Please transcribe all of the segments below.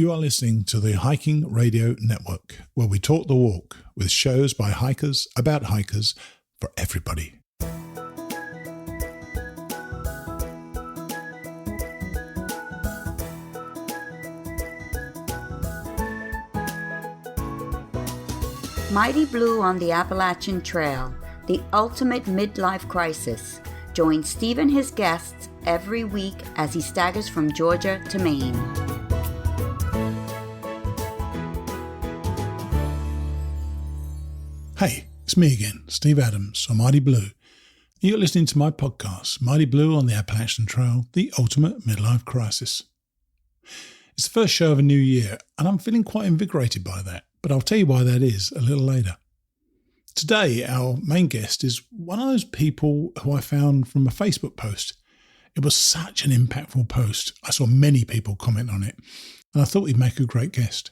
You are listening to the Hiking Radio Network, where we talk the walk with shows by hikers about hikers for everybody. Mighty Blue on the Appalachian Trail, the ultimate midlife crisis. Join Steve and his guests every week as he staggers from Georgia to Maine. Hey, it's me again, Steve Adams on Mighty Blue. You're listening to my podcast, Mighty Blue on the Appalachian Trail, the ultimate midlife crisis. It's the first show of a new year, and I'm feeling quite invigorated by that, but I'll tell you why that is a little later. Today, our main guest is one of those people who I found from a Facebook post. It was such an impactful post. I saw many people comment on it, and I thought he'd make a great guest.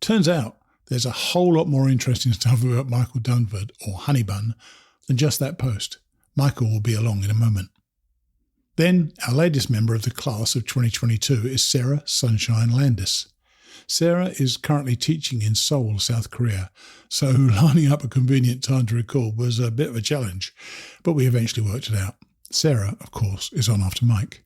Turns out, there's a whole lot more interesting stuff about Michael Dunford, or Honeybun, than just that post. Michael will be along in a moment. Then, our latest member of the class of 2022 is Sarah Sunshine Landis. Sarah is currently teaching in Seoul, South Korea, so lining up a convenient time to record was a bit of a challenge, but we eventually worked it out. Sarah, of course, is on after Mike.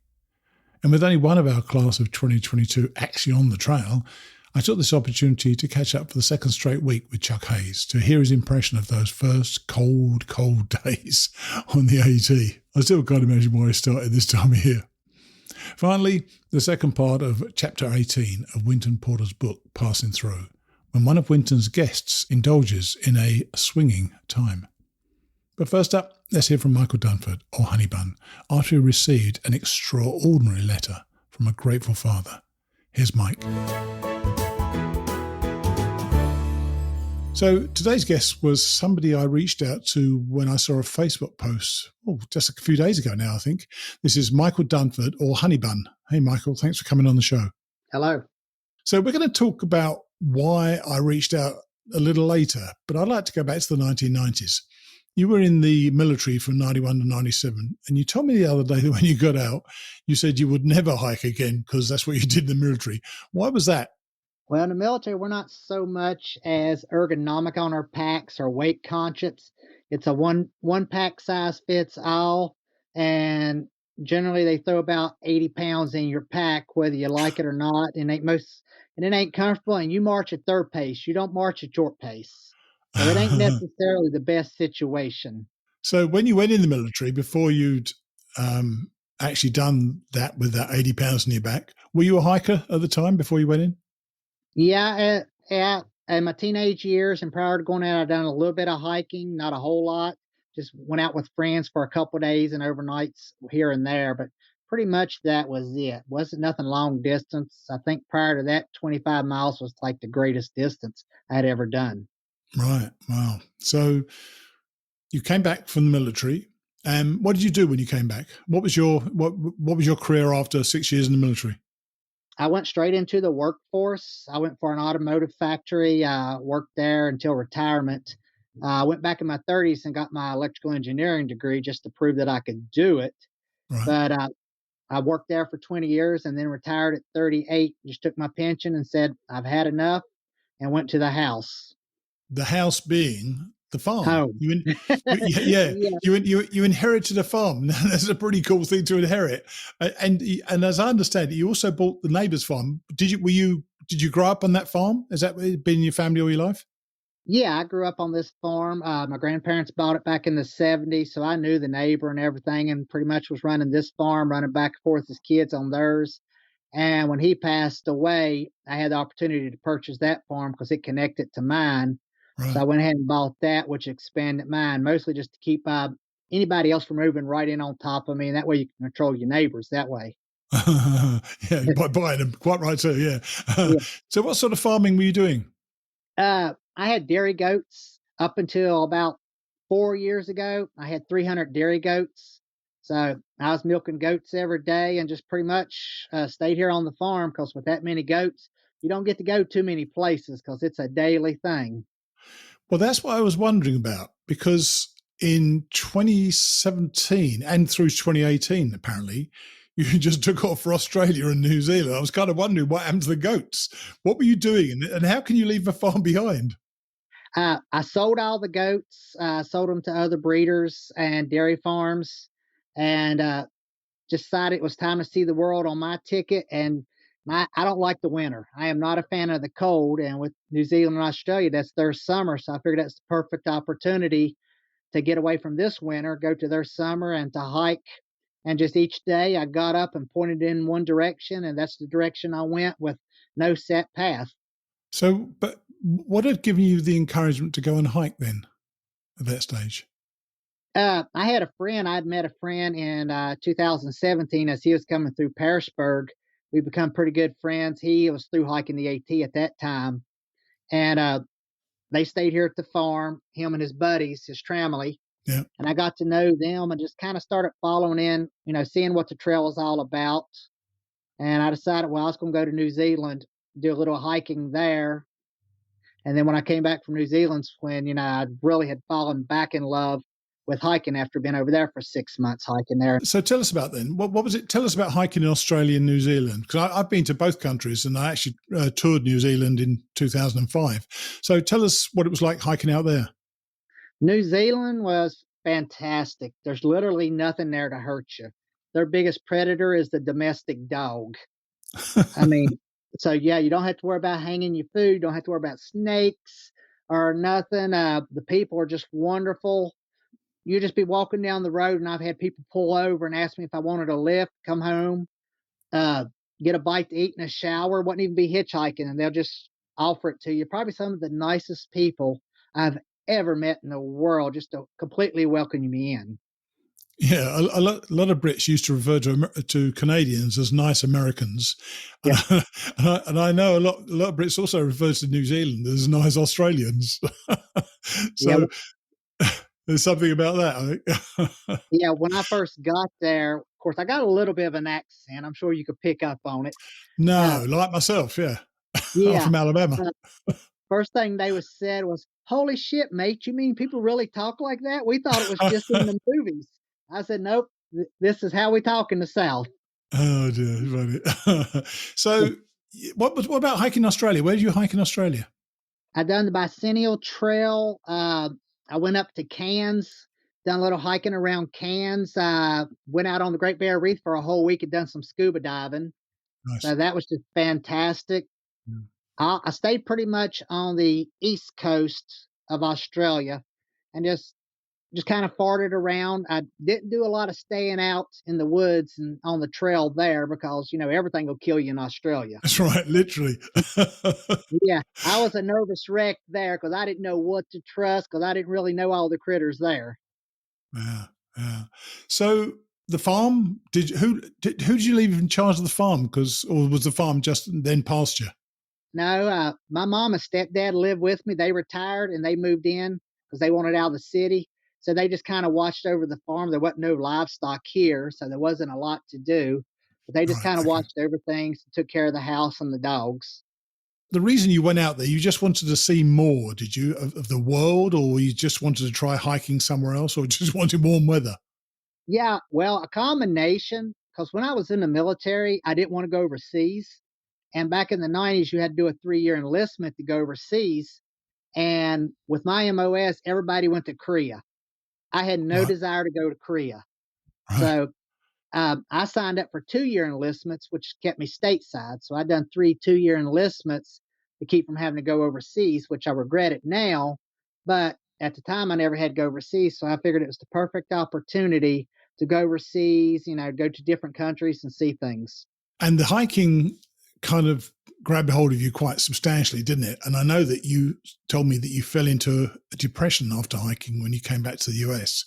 And with only one of our class of 2022 actually on the trail, I took this opportunity to catch up for the second straight week with Chuck Hayes to hear his impression of those first cold days on the AT. I still can't imagine why I started this time of year. Finally, the second part of Chapter 18 of Winton Porter's book, Passin, Thru, when one of Winton's guests indulges in a swinging time. But first up, let's hear from Michael Dunford, or Honeybun, after he received an extraordinary letter from a grateful father. Here's Mike. So today's guest was somebody I reached out to when I saw a Facebook post, just a few days ago now, I think. This is Michael Dunford, or Honeybun. Hey, Michael, thanks for coming on the show. Hello. So we're going to talk about why I reached out a little later, but I'd like to go back to the 1990s. You were in the military from 91 to 97, and you told me the other day that when you got out, you said you would never hike again because that's what you did in the military. Why was that? Well, in the military, we're not so much as ergonomic on our packs or weight conscious. It's a one pack size fits all, and generally they throw about 80 pounds in your pack, whether you like it or not, and it ain't comfortable. And you march at third pace. You don't march at short pace, so it ain't necessarily the best situation. So when you went in the military, before you'd actually done that with that 80 pounds in your back, were you a hiker at the time before you went in? Yeah, in my teenage years and prior to going out, I'd done a little bit of hiking, not a whole lot. Just went out with friends for a couple of days and overnights here and there, but pretty much that was it. Wasn't nothing long distance. I think prior to that, 25 miles was like the greatest distance I'd ever done. Right. Wow. So you came back from the military. What did you do when you came back? What was your career after 6 years in the military? I went straight into the workforce. I went for an automotive factory, worked there until retirement. I went back in my 30s and got my electrical engineering degree just to prove that I could do it. Right. But I worked there for 20 years and then retired at 38, just took my pension and said, I've had enough, and went to the house. The house being the farm. Home. You inherited a farm. That's a pretty cool thing to inherit. And as I understand it, you also bought the neighbour's farm. Did you grow up on that farm? Has that been in your family all your life? Yeah, I grew up on this farm. My grandparents bought it back in the 70s, so I knew the neighbor and everything, and pretty much was running this farm, running back and forth as kids on theirs. And when he passed away, I had the opportunity to purchase that farm because it connected to mine. Right. So I went ahead and bought that, which expanded mine, mostly just to keep anybody else from moving right in on top of me. And that way you can control your neighbors that way. Yeah, by buying them. Quite right too, yeah. Yeah. So what sort of farming were you doing? I had dairy goats up until about 4 years ago. I had 300 dairy goats. So I was milking goats every day and just pretty much stayed here on the farm because with that many goats, you don't get to go too many places because it's a daily thing. Well, that's what I was wondering about, because in 2017 and through 2018, apparently, you just took off for Australia and New Zealand. I was kind of wondering what happened to the goats. What were you doing, and how can you leave a farm behind? I sold all the goats, sold them to other breeders and dairy farms, and just decided it was time to see the world on my ticket. And I don't like the winter. I am not a fan of the cold. And with New Zealand and Australia, that's their summer. So I figured that's the perfect opportunity to get away from this winter, go to their summer, and to hike. And just each day I got up and pointed in one direction, and that's the direction I went with no set path. So, but what had given you the encouragement to go and hike then at that stage? I had a friend. I'd met a friend in 2017 as he was coming through Pearisburg. We become pretty good friends. He was through hiking the AT at that time, and they stayed here at the farm. Him and his buddies, his family. Yeah. And I got to know them and just kind of started following in, seeing what the trail was all about. And I decided, well, I was going to go to New Zealand, do a little hiking there. And then when I came back from New Zealand, when, I really had fallen back in love with hiking after being over there for 6 months hiking there. So tell us about then. What was it? Tell us about hiking in Australia and New Zealand, because I've been to both countries and I actually toured New Zealand in 2005. So tell us what it was like hiking out there. New Zealand was fantastic. There's literally nothing there to hurt you. Their biggest predator is the domestic dog. I mean, so yeah, you don't have to worry about hanging your food. You don't have to worry about snakes or nothing. The people are just wonderful. You just be walking down the road, and I've had people pull over and ask me if I wanted a lift, come home, get a bite to eat and a shower. Wouldn't even be hitchhiking, and they'll just offer it to you. Probably some of the nicest people I've ever met in the world, just to completely welcome me in. Yeah, a lot of Brits used to refer to Canadians as nice Americans, Yeah. and I know a lot of Brits also refer to New Zealand as nice Australians. So there's something about that, I think. Yeah, when I first got there, of course, I got a little bit of an accent. I'm sure you could pick up on it. No, like myself, yeah. Yeah. I'm from Alabama. First thing they said was, "Holy shit, mate, you mean people really talk like that? We thought it was just in the movies." I said, "Nope, this is how we talk in the South." Oh dear, funny. So, what about hiking in Australia? Where did you hike in Australia? I done the Bicentennial Trail. I went up to Cairns, done a little hiking around Cairns. Went out on the Great Barrier Reef for a whole week and done some scuba diving. Nice. So that was just fantastic. Yeah. I stayed pretty much on the east coast of Australia and just kind of farted around. I didn't do a lot of staying out in the woods and on the trail there because, everything will kill you in Australia. That's right, literally. Yeah, I was a nervous wreck there because I didn't know what to trust because I didn't really know all the critters there. Yeah. So the farm, who did you leave in charge of the farm? Or was the farm just then pasture? No, my mom and stepdad lived with me. They retired and they moved in because they wanted out of the city. So they just kind of watched over the farm. There wasn't no livestock here, so there wasn't a lot to do. But they just kind of watched everything, took care of the house and the dogs. The reason you went out there, you just wanted to see more, did you, of the world, or you just wanted to try hiking somewhere else, or just wanted warm weather? Yeah, well, a combination, because when I was in the military, I didn't want to go overseas. And back in the 90s, you had to do a 3-year enlistment to go overseas. And with my MOS, everybody went to Korea. I had no desire to go to Korea. Right. So I signed up for 2-year enlistments, which kept me stateside. So I'd done 3 2-year enlistments to keep from having to go overseas, which I regret it now. But at the time, I never had to go overseas. So I figured it was the perfect opportunity to go overseas, go to different countries and see things. And the hiking kind of grabbed hold of you quite substantially, didn't it? And I know that you told me that you fell into a depression after hiking when you came back to the US.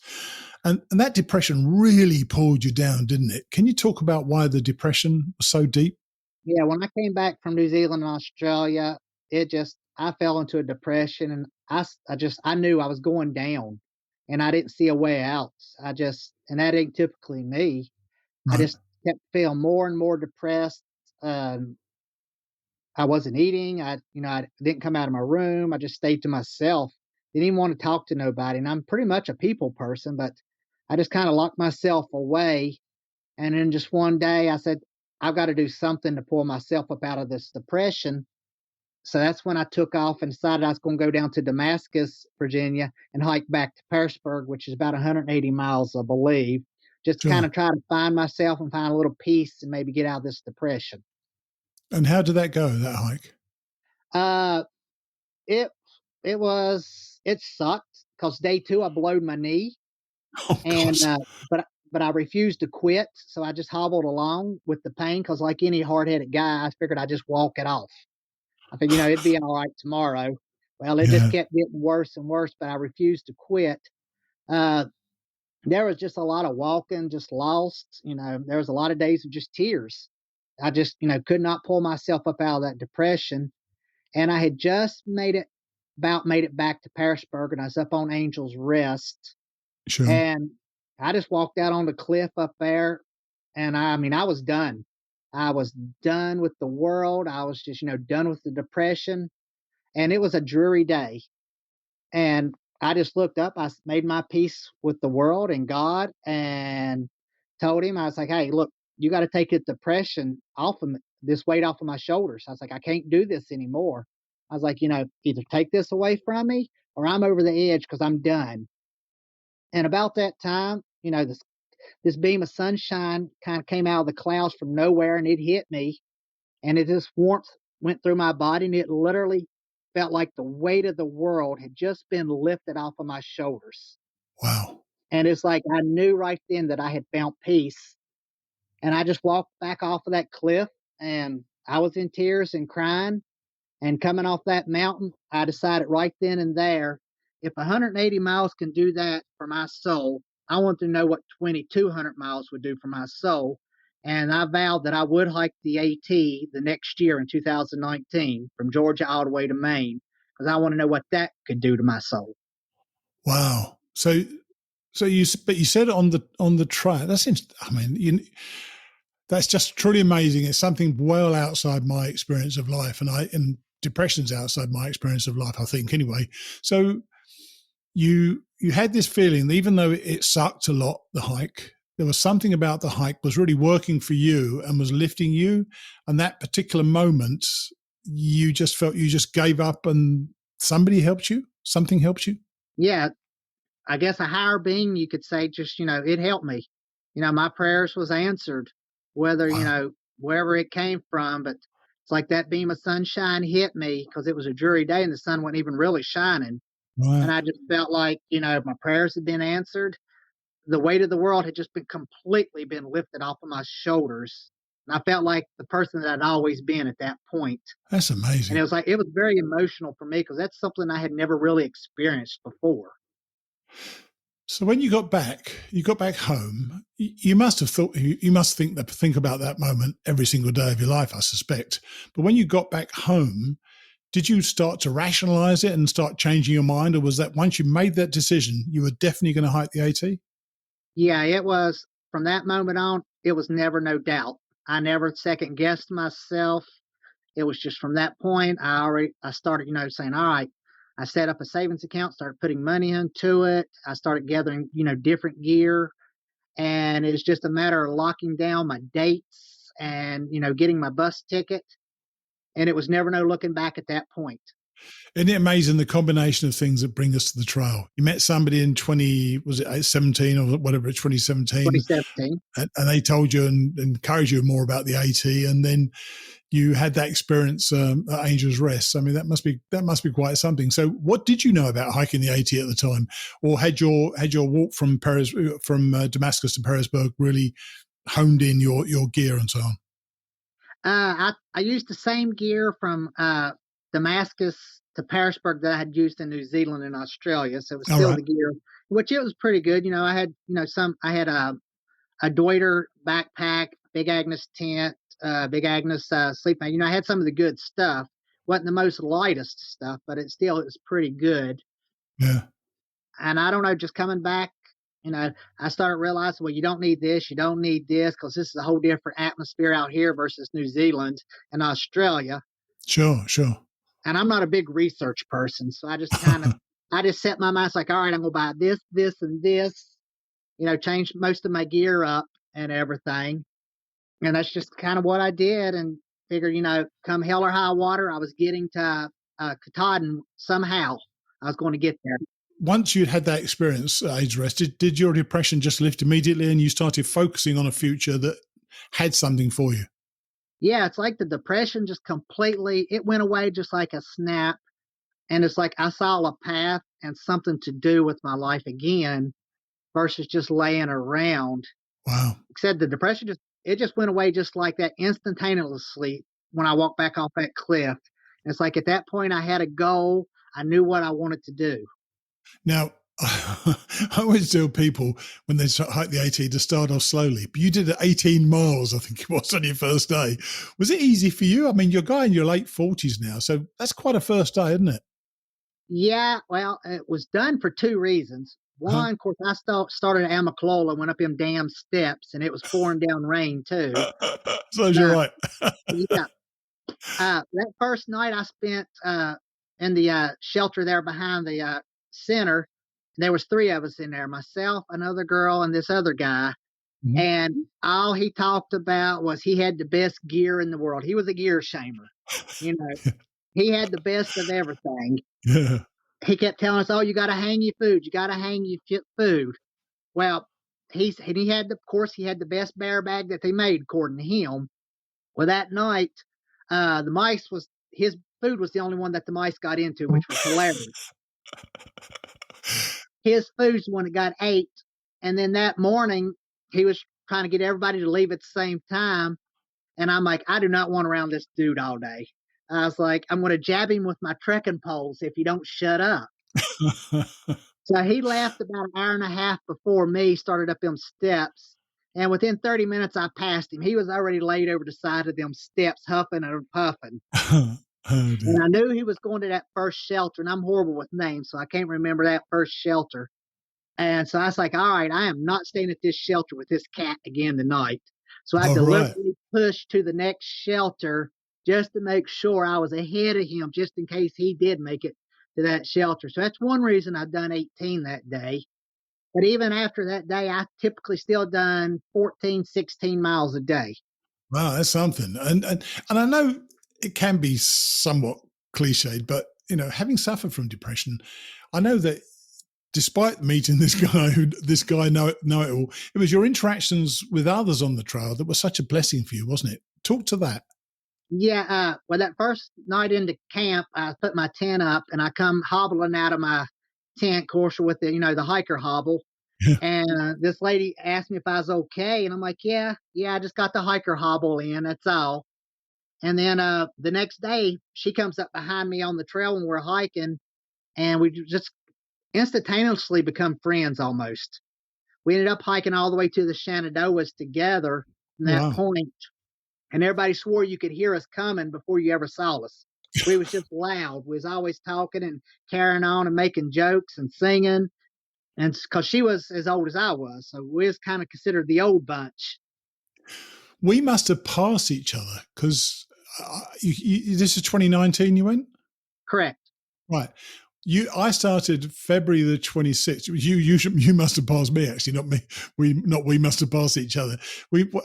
And that depression really pulled you down, didn't it? Can you talk about why the depression was so deep? Yeah, when I came back from New Zealand and Australia, I fell into a depression, and I knew I was going down and I didn't see a way out. And that ain't typically me. Right. I just kept feeling more and more depressed. I wasn't eating. I didn't come out of my room. I just stayed to myself. Didn't even want to talk to nobody. And I'm pretty much a people person, but I just kind of locked myself away. And then just one day I said, I've got to do something to pull myself up out of this depression. So that's when I took off and decided I was going to go down to Damascus, Virginia, and hike back to Pearisburg, which is about 180 miles, I believe, just to kind Sure. of try to find myself and find a little peace and maybe get out of this depression. And how did that go, that hike? Uh, it it sucked because day 2 I blowed my knee, Oh, and gosh. but I refused to quit, so I just hobbled along with the pain because, like any hard-headed guy, I figured I'd just walk it off. I think, it'd be all right tomorrow. Well, it just Yeah, kept getting worse and worse, but I refused to quit. Uh, there was just a lot of walking, just lost. There was a lot of days of just tears. I just, could not pull myself up out of that depression. And I had just made it back to Pearisburg, and I was up on Angel's Rest. sure. And I just walked out on the cliff up there, and I mean, I was done. I was done with the world. I was just, done with the depression. And it was a dreary day. And I just looked up, made my peace with the world and God, and told him, I was like, hey, look, you got to take the depression off of me, this weight off of my shoulders. I was like, I can't do this anymore. I was like, either take this away from me or I'm over the edge because I'm done. And about that time, this beam of sunshine kind of came out of the clouds from nowhere, and it hit me, and this warmth went through my body, and it literally felt like the weight of the world had just been lifted off of my shoulders. Wow. And it's like I knew right then that I had found peace. And I just walked back off of that cliff, and I was in tears and crying. And coming off that mountain, I decided right then and there, if 180 miles can do that for my soul, I want to know what 2,200 miles would do for my soul. And I vowed that I would hike the AT the next year in 2019 from Georgia all the way to Maine, because I want to know what that could do to my soul. Wow. But you said on the trail. That's just truly amazing. It's something well outside my experience of life, and depression's outside my experience of life, I think, anyway. So you had this feeling that even though it sucked a lot, the hike, there was something about the hike was really working for you and was lifting you. And that particular moment, you just felt you just gave up, and somebody helped you. Something helped you. Yeah, I guess a higher being, you could say, just, it helped me. My prayers was answered, whether, Wow. wherever it came from. But it's like that beam of sunshine hit me because it was a dreary day and the sun wasn't even really shining. And Right. I just felt like, my prayers had been answered. The weight of the world had just been completely been lifted off of my shoulders. And I felt like the person that I'd always been at that point. That's And amazing. it was very emotional for me because that's something I had never really experienced before. So when you got back home, you must have thought, you must think about that moment every single day of your life, I suspect. But when you got back home, did you start to rationalize it and start changing your mind? Or was that once you made that decision, you were definitely going to hike the AT? Yeah, it was from that moment on, it was never no doubt. I never second guessed myself. It was just from that point, I started, saying, all right, I set up a savings account, started putting money into it. I started gathering, different gear. And it's just a matter of locking down my dates and, getting my bus ticket. And it was never no looking back at that point. Isn't it amazing the combination of things that bring us to the trail? You met somebody in 17 or whatever, 2017, 2017. and they told you and encouraged you more about the AT, and then you had that experience at Angel's Rest. I mean, that must be quite something. So, what did you know about hiking the AT at the time, or had your walk from Damascus to Petersburg really honed in your gear and so on? I used the same gear from Damascus to Petersburg that I had used in New Zealand and Australia. So it was All still right. the gear, which it was pretty good. I had, I had a Deuter backpack, Big Agnes tent, Big Agnes sleep mat. I had some of the good stuff. Wasn't the most lightest stuff, but it was pretty good. Yeah. And I don't know, just coming back, I started realizing, well, you don't need this, because this is a whole different atmosphere out here versus New Zealand and Australia. Sure. And I'm not a big research person, so I just I just set my mind, it's like, all right, I'm gonna buy this, and this, change most of my gear up, and everything. And that's just kind of what I did, and figured, come hell or high water, I was getting to Katahdin somehow. I was going to get there. Once you'd had that experience, age rest, did your depression just lift immediately and you started focusing on a future that had something for you? Yeah, it's like the depression just completely, it went away just like a snap. And it's like I saw a path and something to do with my life again versus just laying around. Wow. Except the depression just went away just like that instantaneously when I walked back off that cliff. And it's like at that point I had a goal. I knew what I wanted to do. Now, I always tell people when they hike the AT to start off slowly, but you did 18 miles, I think it was, on your first day. Was it easy for you? I mean, you're a guy in your late 40s now, so that's quite a first day, isn't it? Yeah, well, it was done for two reasons. One, of course, I started at Amicalola, went up them damn steps, and it was pouring down rain too. So you're right. Yeah. That first night I spent in the shelter there behind the center. There was three of us in there, myself, another girl, and this other guy. Mm-hmm. And all he talked about was he had the best gear in the world. He was a gear shamer. He had the best of everything. Yeah. He kept telling us, "Oh, you got to hang your food. You got to hang your food." Well, he had the best bear bag that they made, according to him. Well, that night, his food was the only one that the mice got into, which was hilarious. His food's the one that got ate. And then that morning, he was trying to get everybody to leave at the same time. And I'm like, I do not want around this dude all day. I was like, I'm going to jab him with my trekking poles if you don't shut up. So he left about an hour and a half before me, started up them steps. And within 30 minutes, I passed him. He was already laid over the side of them steps, huffing and puffing. And I knew he was going to that first shelter. And I'm horrible with names, so I can't remember that first shelter. And so I was like, all right, I am not staying at this shelter with this cat again tonight. So I deliberately pushed to the next shelter just to make sure I was ahead of him, just in case he did make it to that shelter. So that's one reason I've done 18 that day. But even after that day, I typically still done 14, 16 miles a day. Wow, that's something. And I know it can be somewhat cliched, but, having suffered from depression, I know that despite meeting this guy know-it-all, it was your interactions with others on the trail that were such a blessing for you, wasn't it? Talk to that. Yeah, well, that first night into camp, I put my tent up, and I come hobbling out of my tent, of course, with the hiker hobble. Yeah. And this lady asked me if I was okay, and I'm like, yeah, I just got the hiker hobble in, that's all. And then the next day, she comes up behind me on the trail when we're hiking, and we just instantaneously become friends almost. We ended up hiking all the way to the Shenandoahs together from that point. And everybody swore you could hear us coming before you ever saw us. We was just loud. We was always talking and carrying on and making jokes and singing. And because she was as old as I was, so we was kind of considered the old bunch. We must have passed each other because this is 2019 you went? Correct. Right. I started February the 26th. You must have passed me, actually, not me. We must have passed each other.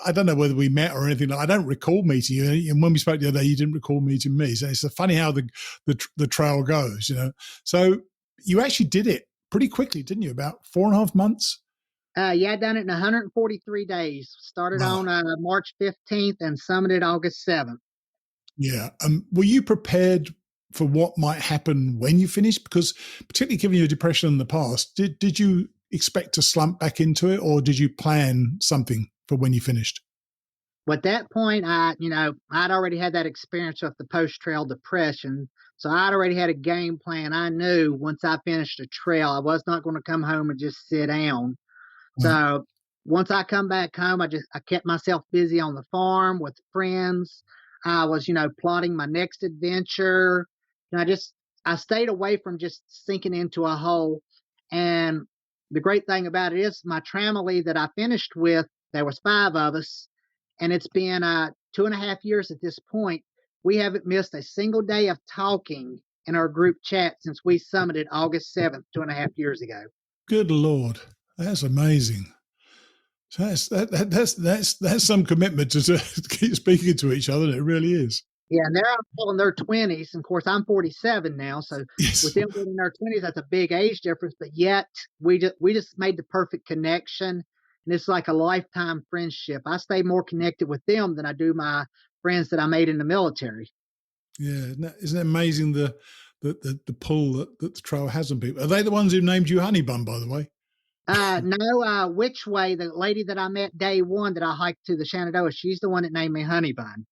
I don't know whether we met or anything. I don't recall meeting you. And when we spoke the other day, you didn't recall meeting me. So it's funny how the trail goes, So you actually did it pretty quickly, didn't you? About 4.5 months? Yeah, I done it in 143 days. Started on March 15th and summited August 7th. Yeah. Were you prepared for what might happen when you finished? Because particularly given your depression in the past, did you expect to slump back into it, or did you plan something for when you finished? Well, at that point, I'd already had that experience with the post-trail depression. So I'd already had a game plan. I knew once I finished the trail, I was not going to come home and just sit down. So once I come back home, I kept myself busy on the farm with friends. I was, plotting my next adventure. And I stayed away from just sinking into a hole. And the great thing about it is my tramily that I finished with, there was 5 of us, and it's been 2.5 years at this point. We haven't missed a single day of talking in our group chat since we summited August 7th, 2.5 years ago. Good Lord. That's amazing. So that's some commitment to keep speaking to each other. It really is. Yeah, and they're all in their 20s. And of course, I'm 47 now, so with Yes. them being in their 20s, that's a big age difference. But yet, we just made the perfect connection, and it's like a lifetime friendship. I stay more connected with them than I do my friends that I made in the military. Yeah, isn't it amazing the pull that the trail has on people? Are they the ones who named you Honeybun, by the way? No, which way the lady that I met day one that I hiked to the Shenandoah, she's the one that named me Honeybun.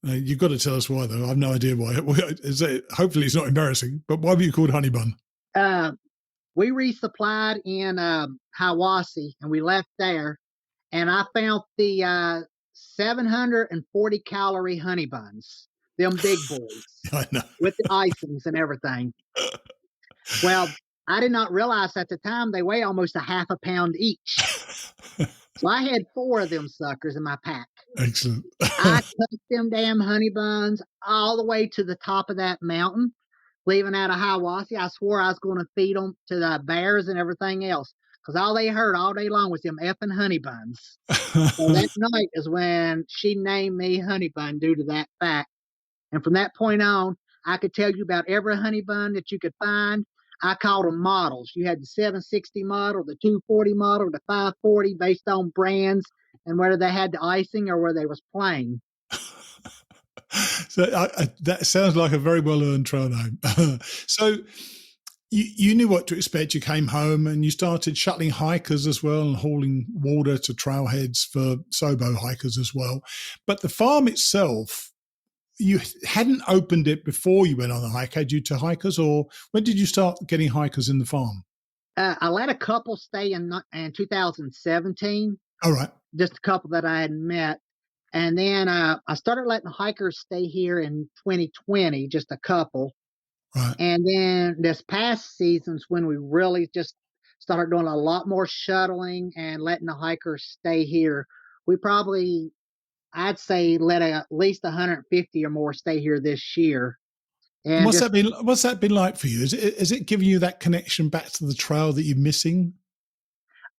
You've got to tell us why, though. I have no idea why. Hopefully, it's not embarrassing. But why were you called Honeybun? We resupplied in Hiawassee, and we left there, and I found the 740 calorie honey buns, them big boys I know. with the icings and everything. Well, I did not realize at the time they weigh almost a half a pound each. So I had 4 of them suckers in my pack. Excellent. I took them damn honey buns all the way to the top of that mountain, leaving out of Hiawassee. I swore I was going to feed them to the bears and everything else, because all they heard all day long was them effing honey buns. So that night is when she named me Honeybun due to that fact. And from that point on, I could tell you about every honey bun that you could find. I called them models. You had the 760 model, the 240 model, the 540, based on brands and whether they had the icing or whether they was plain. So that sounds like a very well-earned trail name. So you knew what to expect. You came home and you started shuttling hikers as well and hauling water to trailheads for Sobo hikers as well. But the farm itself, you hadn't opened it before you went on the hike, had you, to hikers? Or when did you start getting hikers in the farm? I let a couple stay in 2017. All right. Just a couple that I had met. And then I started letting hikers stay here in 2020, just a couple. Right. And then this past season's when we really just started doing a lot more shuttling and letting the hikers stay here. We probably, I'd say, let at least 150 or more stay here this year. And what's that been like for you? Is it giving you that connection back to the trail that you're missing?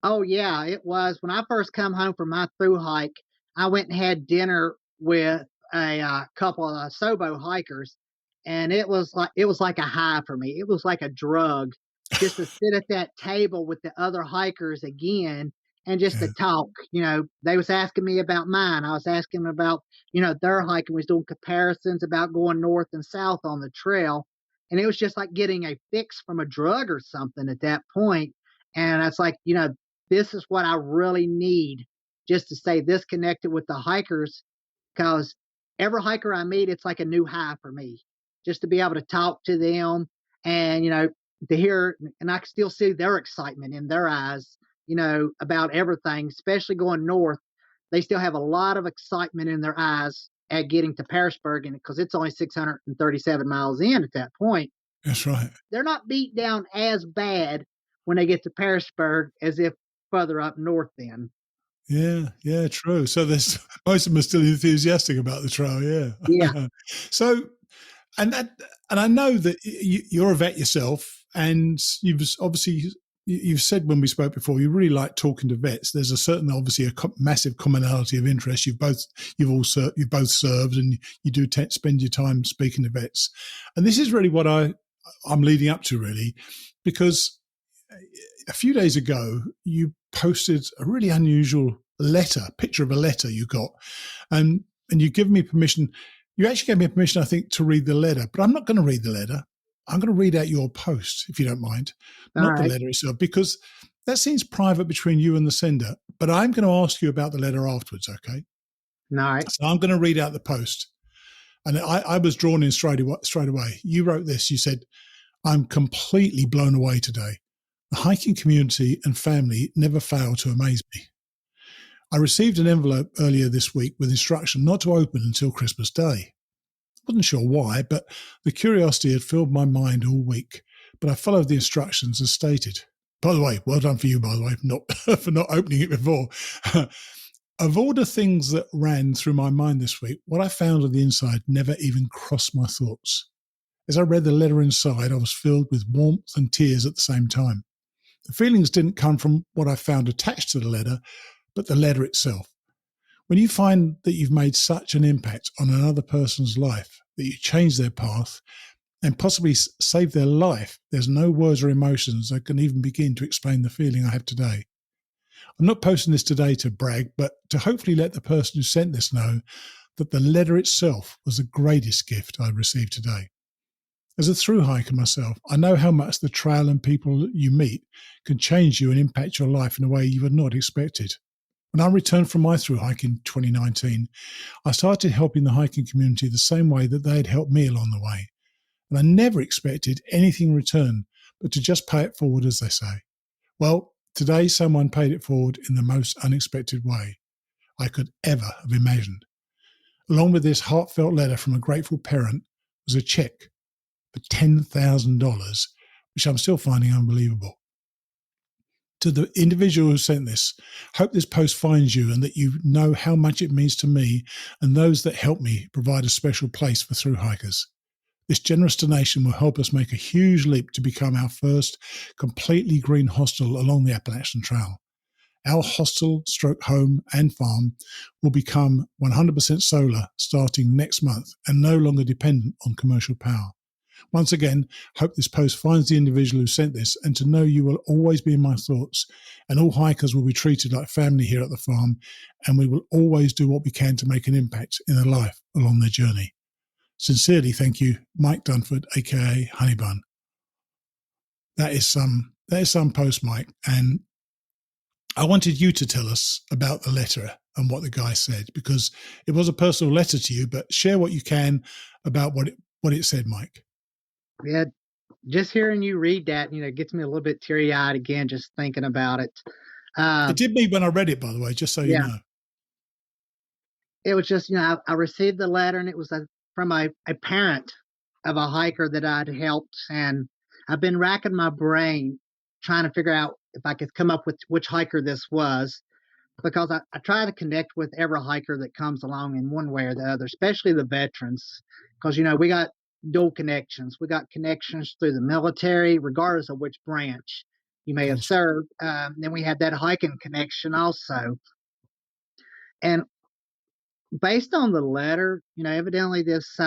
Oh yeah, it was. When I first come home from my through hike, I went and had dinner with a couple of Sobo hikers, and it was like a high for me. It was like a drug, just to sit at that table with the other hikers again and just to talk. They was asking me about mine. I was asking them about their hiking. Was doing comparisons about going north and south on the trail, and it was just like getting a fix from a drug or something at that point. And it's like, this is what I really need, just to stay this connected with the hikers, because every hiker I meet, it's like a new high for me, just to be able to talk to them and, to hear, and I can still see their excitement in their eyes, about everything, especially going north. They still have a lot of excitement in their eyes at getting to Pearisburg, and because it's only 637 miles in at that point. That's right. They're not beat down as bad when they get to Pearisburg as if further up north then. Yeah, true. So there's most of them are still enthusiastic about the trail. Yeah. So, and I know that you're a vet yourself, and you've said when we spoke before, you really like talking to vets. There's obviously a massive commonality of interest. You've both served, and you do spend your time speaking to vets. And this is really what I'm leading up to, really, because a few days ago you posted a really unusual picture of a letter you got, and you give me permission. You actually gave me permission, I think, to read the letter, but I'm not going to read the letter. I'm going to read out your post, if you don't mind, not the letter itself, because that seems private between you and the sender. But I'm going to ask you about the letter afterwards, okay? All right. So I'm going to read out the post. And I was drawn in straight away. You wrote this. You said, "I'm completely blown away today. The hiking community and family never fail to amaze me. I received an envelope earlier this week with instruction not to open until Christmas Day. Wasn't sure why, but the curiosity had filled my mind all week. But I followed the instructions as stated. By the way, well done for you, by the way, for not opening it before. Of all the things that ran through my mind this week, what I found on the inside never even crossed my thoughts. As I read the letter inside, I was filled with warmth and tears at the same time. The feelings didn't come from what I found attached to the letter, but the letter itself. When you find that you've made such an impact on another person's life, that you change their path and possibly save their life, there's no words or emotions that can even begin to explain the feeling I have today. I'm not posting this today to brag, but to hopefully let the person who sent this know that the letter itself was the greatest gift I received today. As a through hiker myself, I know how much the trail and people you meet can change you and impact your life in a way you had not expected. When I returned from my through hike in 2019, I started helping the hiking community the same way that they had helped me along the way. And I never expected anything in return, but to just pay it forward, as they say. Well, today someone paid it forward in the most unexpected way I could ever have imagined. Along with this heartfelt letter from a grateful parent was a check for $10,000, which I'm still finding unbelievable. To the individual who sent this, hope this post finds you and that you know how much it means to me and those that help me provide a special place for through hikers. This generous donation will help us make a huge leap to become our first completely green hostel along the Appalachian Trail. Our hostel, home and farm will become 100% solar starting next month and no longer dependent on commercial power. Once again, hope this post finds the individual who sent this, and to know you will always be in my thoughts, and all hikers will be treated like family here at the farm, and we will always do what we can to make an impact in their life along their journey. Sincerely, thank you, Mike Dunford, aka Honeybun. That is some post, Mike, and I wanted you to tell us about the letter and what the guy said, because it was a personal letter to you, but share what you can about what it said, Mike. Yeah, just hearing you read that, gets me a little bit teary-eyed again, just thinking about it. It did me when I read it, by the way, just so you know. It was just, I received the letter, and it was from a parent of a hiker that I'd helped, and I've been racking my brain trying to figure out if I could come up with which hiker this was, because I try to connect with every hiker that comes along in one way or the other, especially the veterans, because, we got dual connections. We got connections through the military, regardless of which branch you may have served. Then we have that hiking connection also. And based on the letter, evidently this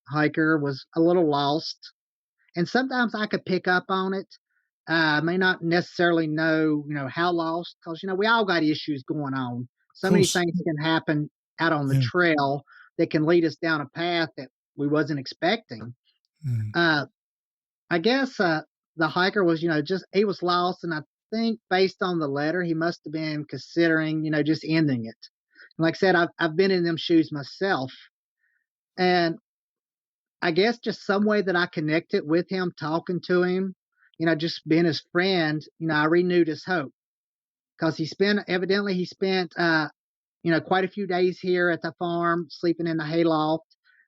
hiker was a little lost. And sometimes I could pick up on it. I may not necessarily know, how lost, because, we all got issues going on. So many things can happen out on the trail that can lead us down a path that we wasn't expecting. I guess the hiker was, he was lost. And I think based on the letter, he must have been considering, just ending it. And like I said, I've been in them shoes myself. And I guess just some way that I connected with him, talking to him, just being his friend, I renewed his hope, because he spent quite a few days here at the farm, sleeping in the hayloft.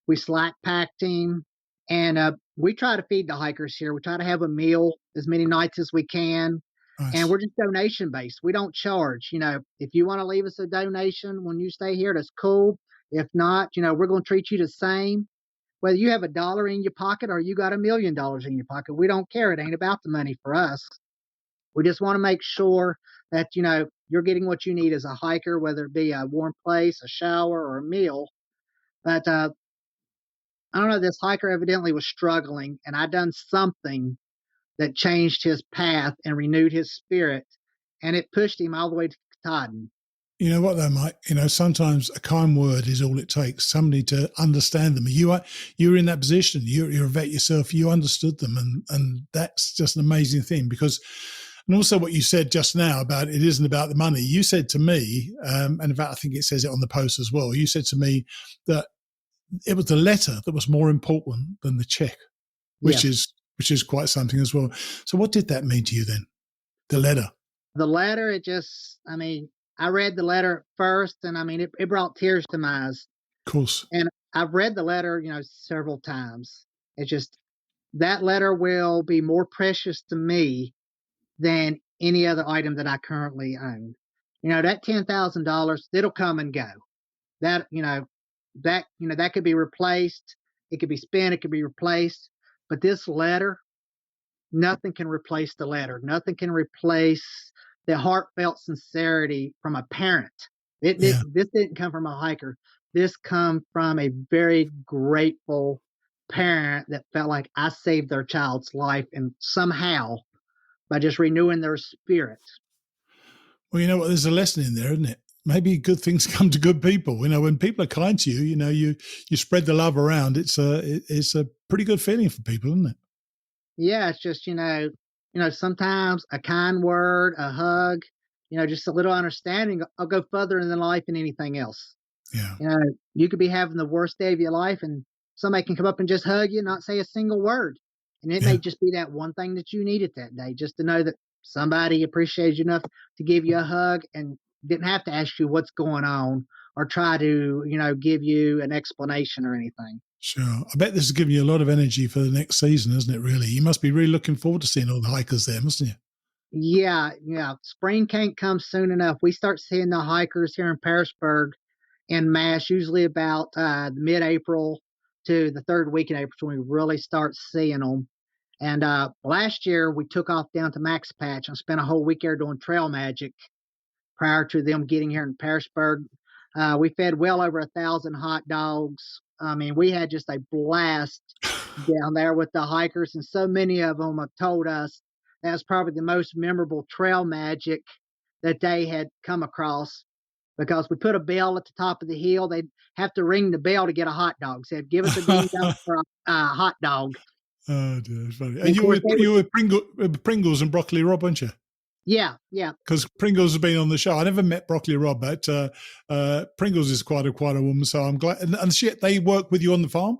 We slack packed him, and we try to feed the hikers here. We try to have a meal as many nights as we can. Nice. And we're just donation based. We don't charge. If you want to leave us a donation when you stay here, that's cool. If not, we're going to treat you the same. Whether you have $1 in your pocket or you got $1 million in your pocket, we don't care. It ain't about the money for us. We just want to make sure that, you're getting what you need as a hiker, whether it be a warm place, a shower, or a meal. But I don't know, this hiker evidently was struggling, and I done something that changed his path and renewed his spirit, and it pushed him all the way to Katahdin. You know what, though, Mike? Sometimes a kind word is all it takes. Somebody to understand them. You were in that position. You're a vet yourself. You understood them, and that's just an amazing thing. Because, and also what you said just now about it isn't about the money. You said to me, and in fact, I think it says it on the post as well. You said to me that it was the letter that was more important than the check, which is quite something as well. So, what did that mean to you then? The letter. The letter, I read the letter first, and it brought tears to my eyes. Of course. And I've read the letter, several times. It's just, that letter will be more precious to me than any other item that I currently own. That $10,000, it'll come and go. That could be replaced. It could be spent. It could be replaced. But this letter, nothing can replace the letter. Nothing can replace the heartfelt sincerity from a parent. Yeah. This didn't come from a hiker. This come from a very grateful parent that felt like I saved their child's life, and somehow by just renewing their spirit. Well, you know what? There's a lesson in there, isn't it? Maybe good things come to good people. You know, when people are kind to you, you spread the love around. It's a pretty good feeling for people, isn't it? Yeah, it's just, sometimes a kind word, a hug, just a little understanding, I'll go further in life than anything else. Yeah. You could be having the worst day of your life and somebody can come up and just hug you, not say a single word. And it Yeah. may just be that one thing that you needed that day, just to know that somebody appreciates you enough to give you a hug and didn't have to ask you what's going on or try to, give you an explanation or anything. Sure. I bet this is giving you a lot of energy for the next season, isn't it, really? You must be really looking forward to seeing all the hikers there, mustn't you? Yeah. Spring can't come soon enough. We start seeing the hikers here in Pearisburg en masse, usually about mid-April to the third week in April when we really start seeing them. And last year we took off down to Max Patch and spent a whole week there doing trail magic prior to them getting here in Pearisburg. We fed well over 1,000 hot dogs. I mean, we had just a blast down there with the hikers, and so many of them have told us that was probably the most memorable trail magic that they had come across, because we put a bell at the top of the hill. They'd have to ring the bell to get a hot dog. Said, give us a ding dong for a hot dog. Oh, dear, it's funny. And you were Pringles and Broccoli Rob, weren't you? Yeah. Because Pringles has been on the show. I never met Broccoli Rob, but Pringles is quite a woman. So I'm glad. And they work with you on the farm?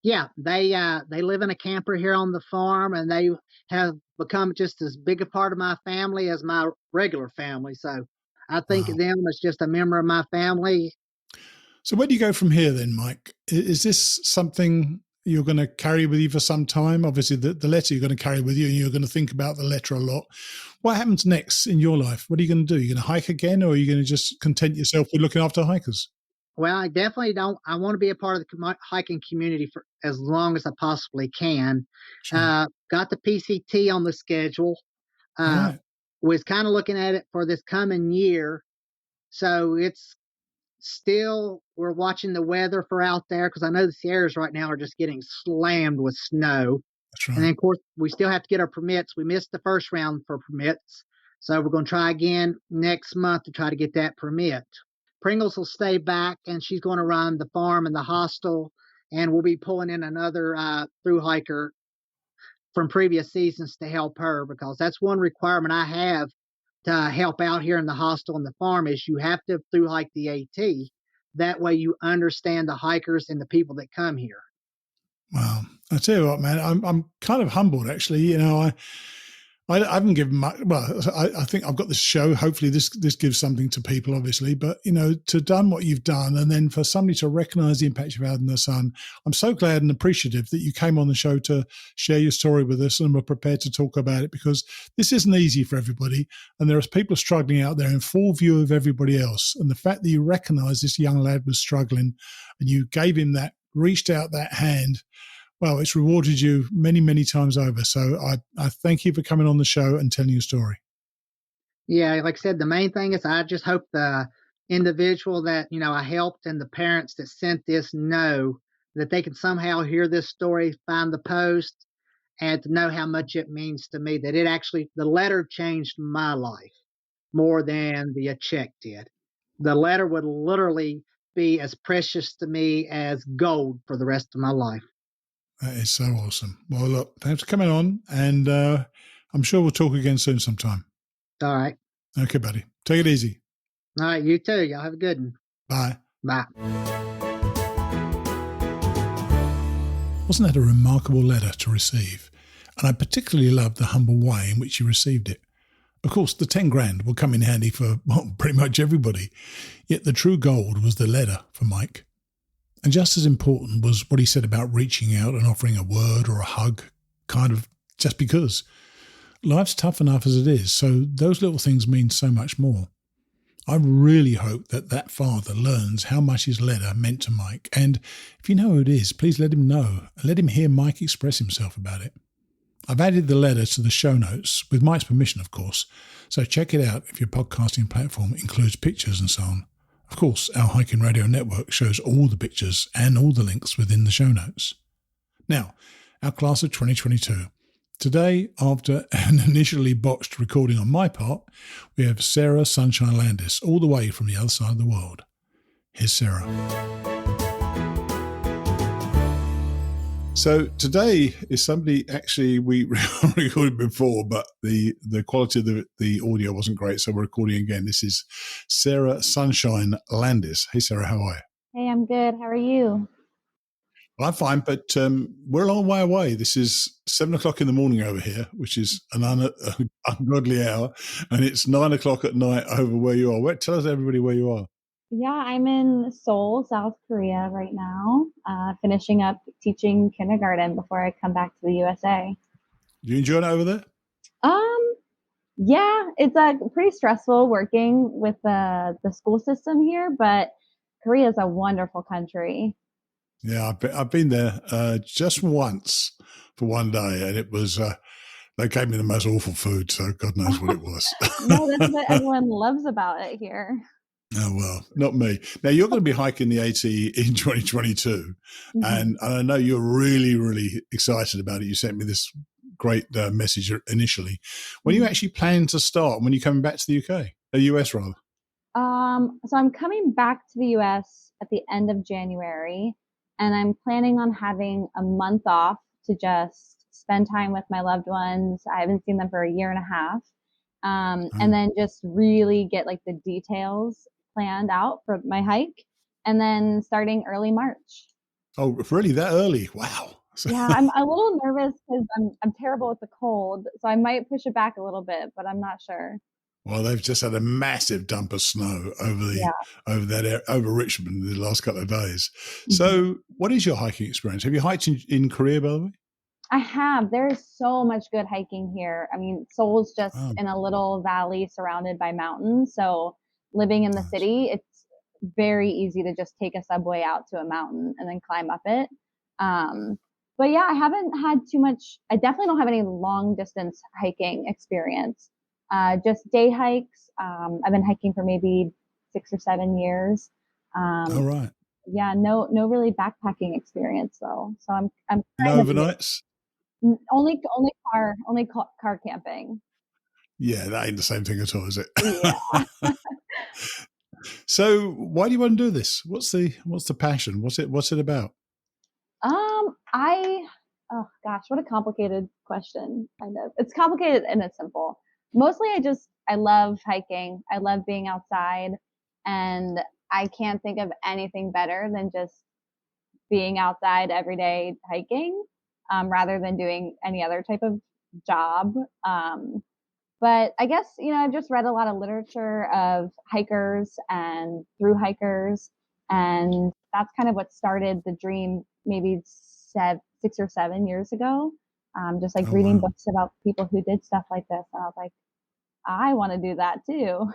Yeah, they live in a camper here on the farm, and they have become just as big a part of my family as my regular family. So I think of them as just a member of my family. So where do you go from here then, Mike? Is this something you're going to carry with you for some time? Obviously, the letter you're going to carry with you, and you're going to think about the letter a lot. What happens next in your life? What are you going to do? Are you going to hike again, or are you going to just content yourself with looking after hikers? Well, I definitely don't. I want to be a part of the hiking community for as long as I possibly can. Sure. Got the PCT on the schedule. Right. Was kind of looking at it for this coming year. So it's still, we're watching the weather for out there, because I know the Sierras right now are just getting slammed with snow. That's right. And then, of course, we still have to get our permits. We missed the first round for permits. So we're going to try again next month to try to get that permit. Pringles will stay back, and she's going to run the farm and the hostel, and we'll be pulling in another through hiker from previous seasons to help her, because that's one requirement I have to help out here in the hostel and the farm is you have to through hike the AT. That way you understand the hikers and the people that come here. Wow. I tell you what, man, I'm kind of humbled, actually. I haven't given much. Well, I think I've got this show. Hopefully this gives something to people, obviously. But, to done what you've done, and then for somebody to recognise the impact you've had on their son, I'm so glad and appreciative that you came on the show to share your story with us, and we're prepared to talk about it, because this isn't easy for everybody. And there are people struggling out there in full view of everybody else. And the fact that you recognise this young lad was struggling and you gave him reached out that hand, well, it's rewarded you many, many times over. So I thank you for coming on the show and telling your story. Yeah, like I said, the main thing is I just hope the individual that, I helped and the parents that sent this know that they can somehow hear this story, find the post, and to know how much it means to me, that the letter changed my life more than the check did. The letter would literally be as precious to me as gold for the rest of my life. That is so awesome. Well, look, thanks for coming on, and I'm sure we'll talk again soon sometime. All right. Okay, buddy. Take it easy. All right, you too. Y'all have a good one. Bye. Bye. Wasn't that a remarkable letter to receive? And I particularly loved the humble way in which you received it. Of course, the 10 grand will come in handy for pretty much everybody. Yet the true gold was the letter for Mike. And just as important was what he said about reaching out and offering a word or a hug, kind of just because. Life's tough enough as it is, so those little things mean so much more. I really hope that father learns how much his letter meant to Mike. And if you know who it is, please let him know and let him hear Mike express himself about it. I've added the letter to the show notes, with Mike's permission, of course, so check it out if your podcasting platform includes pictures and so on. Of course, our Hiking Radio Network shows all the pictures and all the links within the show notes. Now, our class of 2022. Today, after an initially botched recording on my part, we have Sarah Sunshine Landis, all the way from the other side of the world. Here's Sarah. So today is somebody actually we recorded before, but the quality of the audio wasn't great, so we're recording again. This is Sarah Sunshine Landis. Hey, Sarah, how are you? Hey, I'm good. How are you? Well, I'm fine, but we're a long way away. This is 7 o'clock in the morning over here, which is an ungodly hour, and it's 9 o'clock at night over where you are. Tell us, everybody, where you are. Yeah, I'm in Seoul, South Korea right now, finishing up teaching kindergarten before I come back to the USA. You enjoying it over there? Yeah, it's pretty stressful working with the school system here, but Korea is a wonderful country. Yeah, I've been there just once for one day, and it was they gave me the most awful food, so God knows what it was. No, that's what everyone loves about it here. Oh, well, not me. Now, you're going to be hiking the AT in 2022, and I know you're really, really excited about it. You sent me this great message initially. When are you actually planning to start? When are you coming back to the UK? The US, rather? So I'm coming back to the US at the end of January, and I'm planning on having a month off to just spend time with my loved ones. I haven't seen them for a year and a half. And then just really get like the details planned out for my hike, and then starting early March. Oh, really? That early? Wow. Yeah, I'm a little nervous because I'm terrible with the cold, so I might push it back a little bit, but I'm not sure. Well, they've just had a massive dump of snow over Richmond in the last couple of days. So, what is your hiking experience? Have you hiked in Korea, by the way? I have. There's so much good hiking here. I mean, Seoul's just in a little valley surrounded by mountains. So living in the city, it's very easy to just take a subway out to a mountain and then climb up it. But yeah, I haven't had too much. I definitely don't have any long distance hiking experience. Just day hikes. I've been hiking for maybe 6 or 7 years. All right. Yeah, no really backpacking experience though. So I'm no overnights. Only car camping. Yeah, that ain't the same thing at all, is it? Yeah. So, why do you want to do this? What's the passion? What's it about? Oh gosh, what a complicated question. Kind of. It's complicated and it's simple. Mostly, I love hiking. I love being outside, and I can't think of anything better than just being outside every day hiking. Rather than doing any other type of job. But I guess, I've just read a lot of literature of hikers and through hikers. And that's kind of what started the dream maybe 6 or 7 years ago. Just like reading books about people who did stuff like this. And I was like, I want to do that too.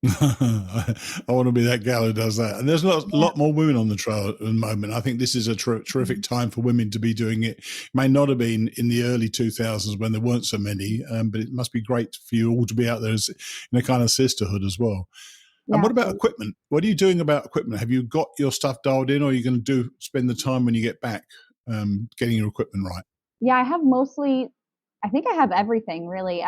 I want to be that gal who does that. And there's a lot more women on the trail at the moment. I think this is a terrific time for women to be doing it. It may not have been in the early 2000s when there weren't so many, but it must be great for you all to be out there in a kind of sisterhood as well. Yeah. And what about equipment? What are you doing about equipment? Have you got your stuff dialed in, or are you going to spend the time when you get back getting your equipment right? Yeah, I think I have everything really.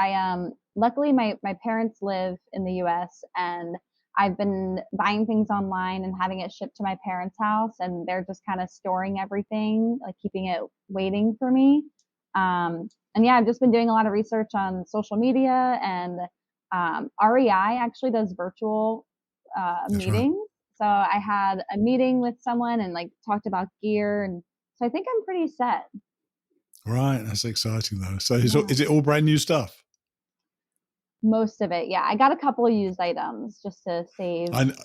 Luckily my parents live in the US, and I've been buying things online and having it shipped to my parents' house, and they're just kind of storing everything, like keeping it waiting for me. And yeah, I've just been doing a lot of research on social media, and REI actually does virtual meetings. Right. So I had a meeting with someone and like talked about gear, and so I think I'm pretty set. Right, that's exciting though. So is it all brand new stuff? Most of it, yeah. I got a couple of used items just to save money.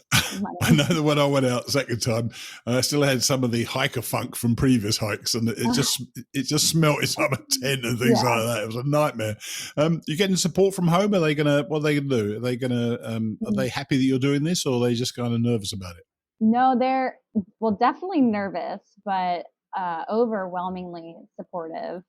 I know that when I went out the second time, I still had some of the hiker funk from previous hikes, and it just smelt its up a tent and things like that. It was a nightmare. You're getting support from home. What are they gonna do? Are they happy that you're doing this, or are they just kind of nervous about it? No, they're definitely nervous, but overwhelmingly supportive.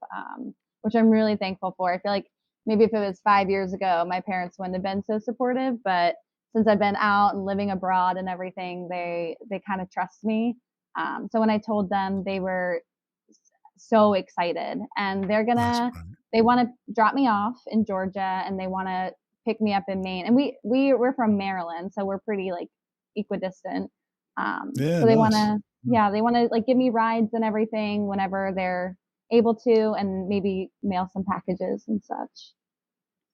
which I'm really thankful for. I feel like maybe if it was 5 years ago, my parents wouldn't have been so supportive, but since I've been out and living abroad and everything, they kind of trust me. So when I told them, they were so excited, and they want to drop me off in Georgia, and they want to pick me up in Maine. And we're from Maryland, so we're pretty like equidistant. So they want to, they want to like give me rides and everything whenever they're able to, and maybe mail some packages and such.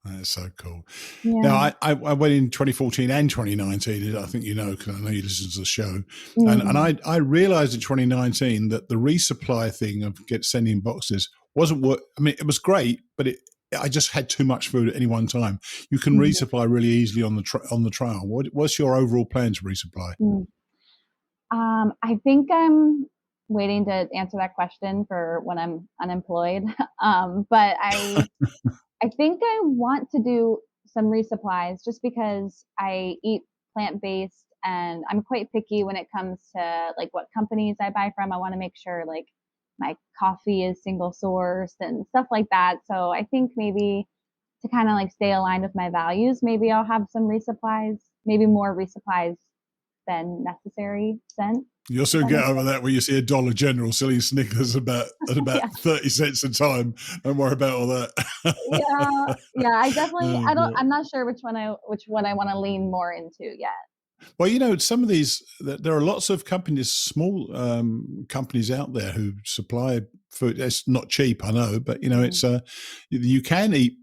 That's so cool. Yeah. Now, I went in 2014 and 2019. I think you know, because I know you listen to the show. And I realized in 2019 that the resupply thing of sending boxes wasn't what, I mean, it was great, but I just had too much food at any one time. You can resupply really easily on the trail. What's your overall plan to resupply? I think I'm waiting to answer that question for when I'm unemployed. But I think I want to do some resupplies just because I eat plant-based and I'm quite picky when it comes to like what companies I buy from. I want to make sure like my coffee is single sourced and stuff like that. So I think maybe to kind of like stay aligned with my values, maybe I'll have some resupplies, maybe more resupplies than necessary sent. You'll soon get over that when you see a Dollar General selling Snickers at about 30 cents a time. Don't worry about all that. I definitely. I'm not sure which one I want to lean more into yet. Well, you know, some of these, there are lots of companies, small companies out there who supply food. It's not cheap, I know, but you know, it's you can eat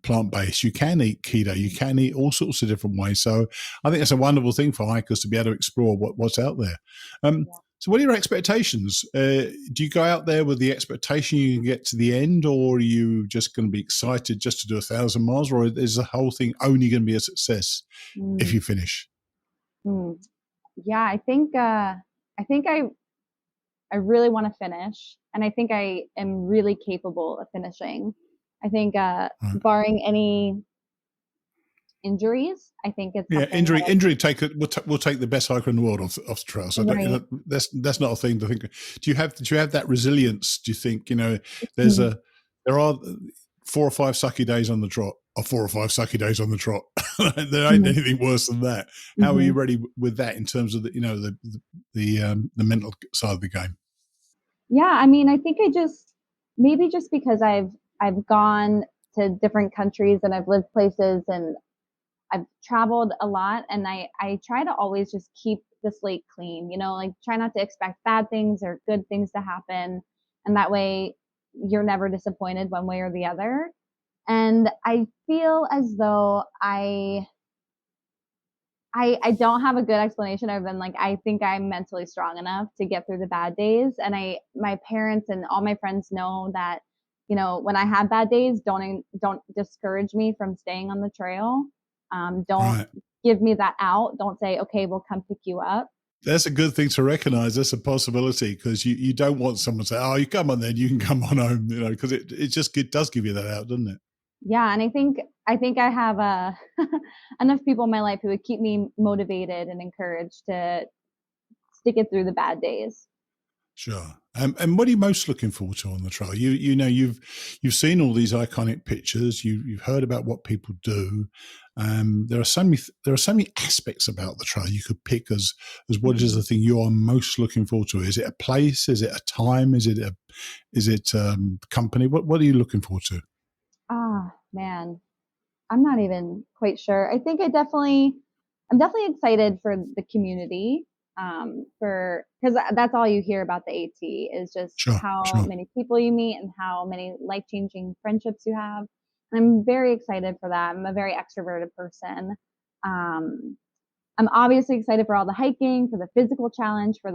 plant-based, you can eat keto, you can eat all sorts of different ways. So I think that's a wonderful thing for hikers to be able to explore what's out there. So what are your expectations? Do you go out there with the expectation you can get to the end, or are you just going to be excited just to do 1,000 miles, or is the whole thing only going to be a success if you finish? Yeah, I think I really want to finish, and I think I am really capable of finishing. I think barring any injuries, I think it's injury. We'll take the best hiker in the world off the trail. So that's not a thing to think. Do you have that resilience? Do you think there are 4 or 5 sucky days on the trot, or 4 or 5 sucky days on the trot? There ain't anything worse than that. How are you ready with that in terms of the mental side of the game? Yeah, I mean, I think maybe just because I've gone to different countries and I've lived places and I've traveled a lot, and I try to always just keep the slate clean, like try not to expect bad things or good things to happen. And that way you're never disappointed one way or the other. And I feel as though I don't have a good explanation other than like, I think I'm mentally strong enough to get through the bad days. And my parents and all my friends know that, when I have bad days, don't discourage me from staying on the trail. Don't give me that out. Don't say, okay, we'll come pick you up. That's a good thing to recognize. That's a possibility, because you don't want someone to say, oh, you come on then, you can come on home, because it does give you that out, doesn't it? Yeah. And I think I have enough people in my life who would keep me motivated and encouraged to stick it through the bad days. Sure. And what are you most looking forward to on the trail? You've seen all these iconic pictures. You've heard about what people do. There are so many aspects about the trail you could pick as what is the thing you are most looking forward to. Is it a place? Is it a time? Is it company? What are you looking forward to? Man, I'm not even quite sure. I think I'm definitely excited for the community. Because that's all you hear about the AT is just how many people you meet and how many life-changing friendships you have. And I'm very excited for that. I'm a very extroverted person. I'm obviously excited for all the hiking, for the physical challenge, for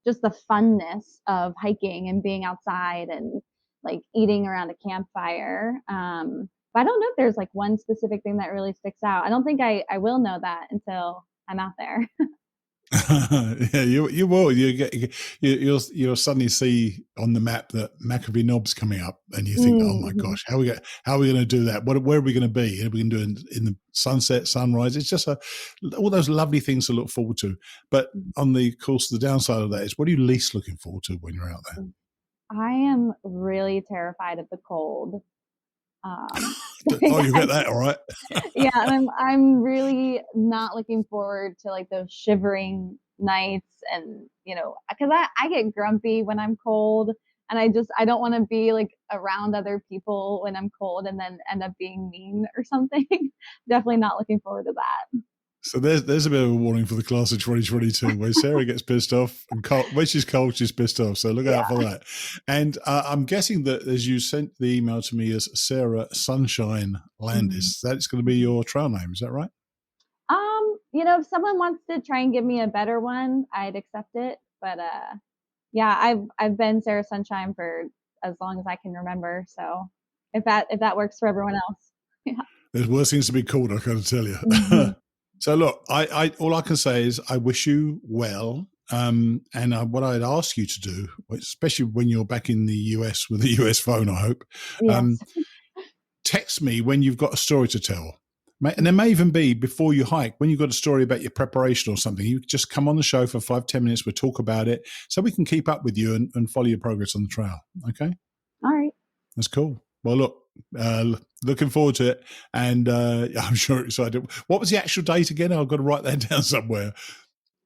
just the funness of hiking and being outside and like eating around a campfire. But I don't know if there's like one specific thing that really sticks out. I don't think I will know that until I'm out there. Yeah, you will. You'll suddenly see on the map that McAfee Knob's coming up, and you think, oh my gosh, how are we going to do that? Where are we going to be? Are we going to do it in the sunset, sunrise? It's just all those lovely things to look forward to. But on the course, the downside of that is, what are you least looking forward to when you're out there? I am really terrified of the cold. Oh, you get that, all right. Yeah, and I'm really not looking forward to like those shivering nights, and because I get grumpy when I'm cold, and I don't want to be like around other people when I'm cold and then end up being mean or something. Definitely not looking forward to that. So there's a bit of a warning for the class of 2022 where Sarah gets pissed off, and when she's cold, she's pissed off. So look out for that. And I'm guessing that as you sent the email to me as Sarah Sunshine Landis, that's going to be your trail name. Is that right? If someone wants to try and give me a better one, I'd accept it. But yeah, I've been Sarah Sunshine for as long as I can remember. So if that works for everyone else, yeah. There's worse things to be called, I got to tell you. Mm-hmm. So look, I all I can say is I wish you well. And what I'd ask you to do, especially when you're back in the US with a US phone, I hope, Yes. Text me when you've got a story to tell. And there may even be before you hike, when you've got a story about your preparation or something, you just come on the show for 5-10 minutes. We'll talk about it so we can keep up with you and follow your progress on the trail. Okay? All right. That's cool. Well, look, looking forward to it. And I'm sure excited. What was the actual date again? I've got to write that down somewhere.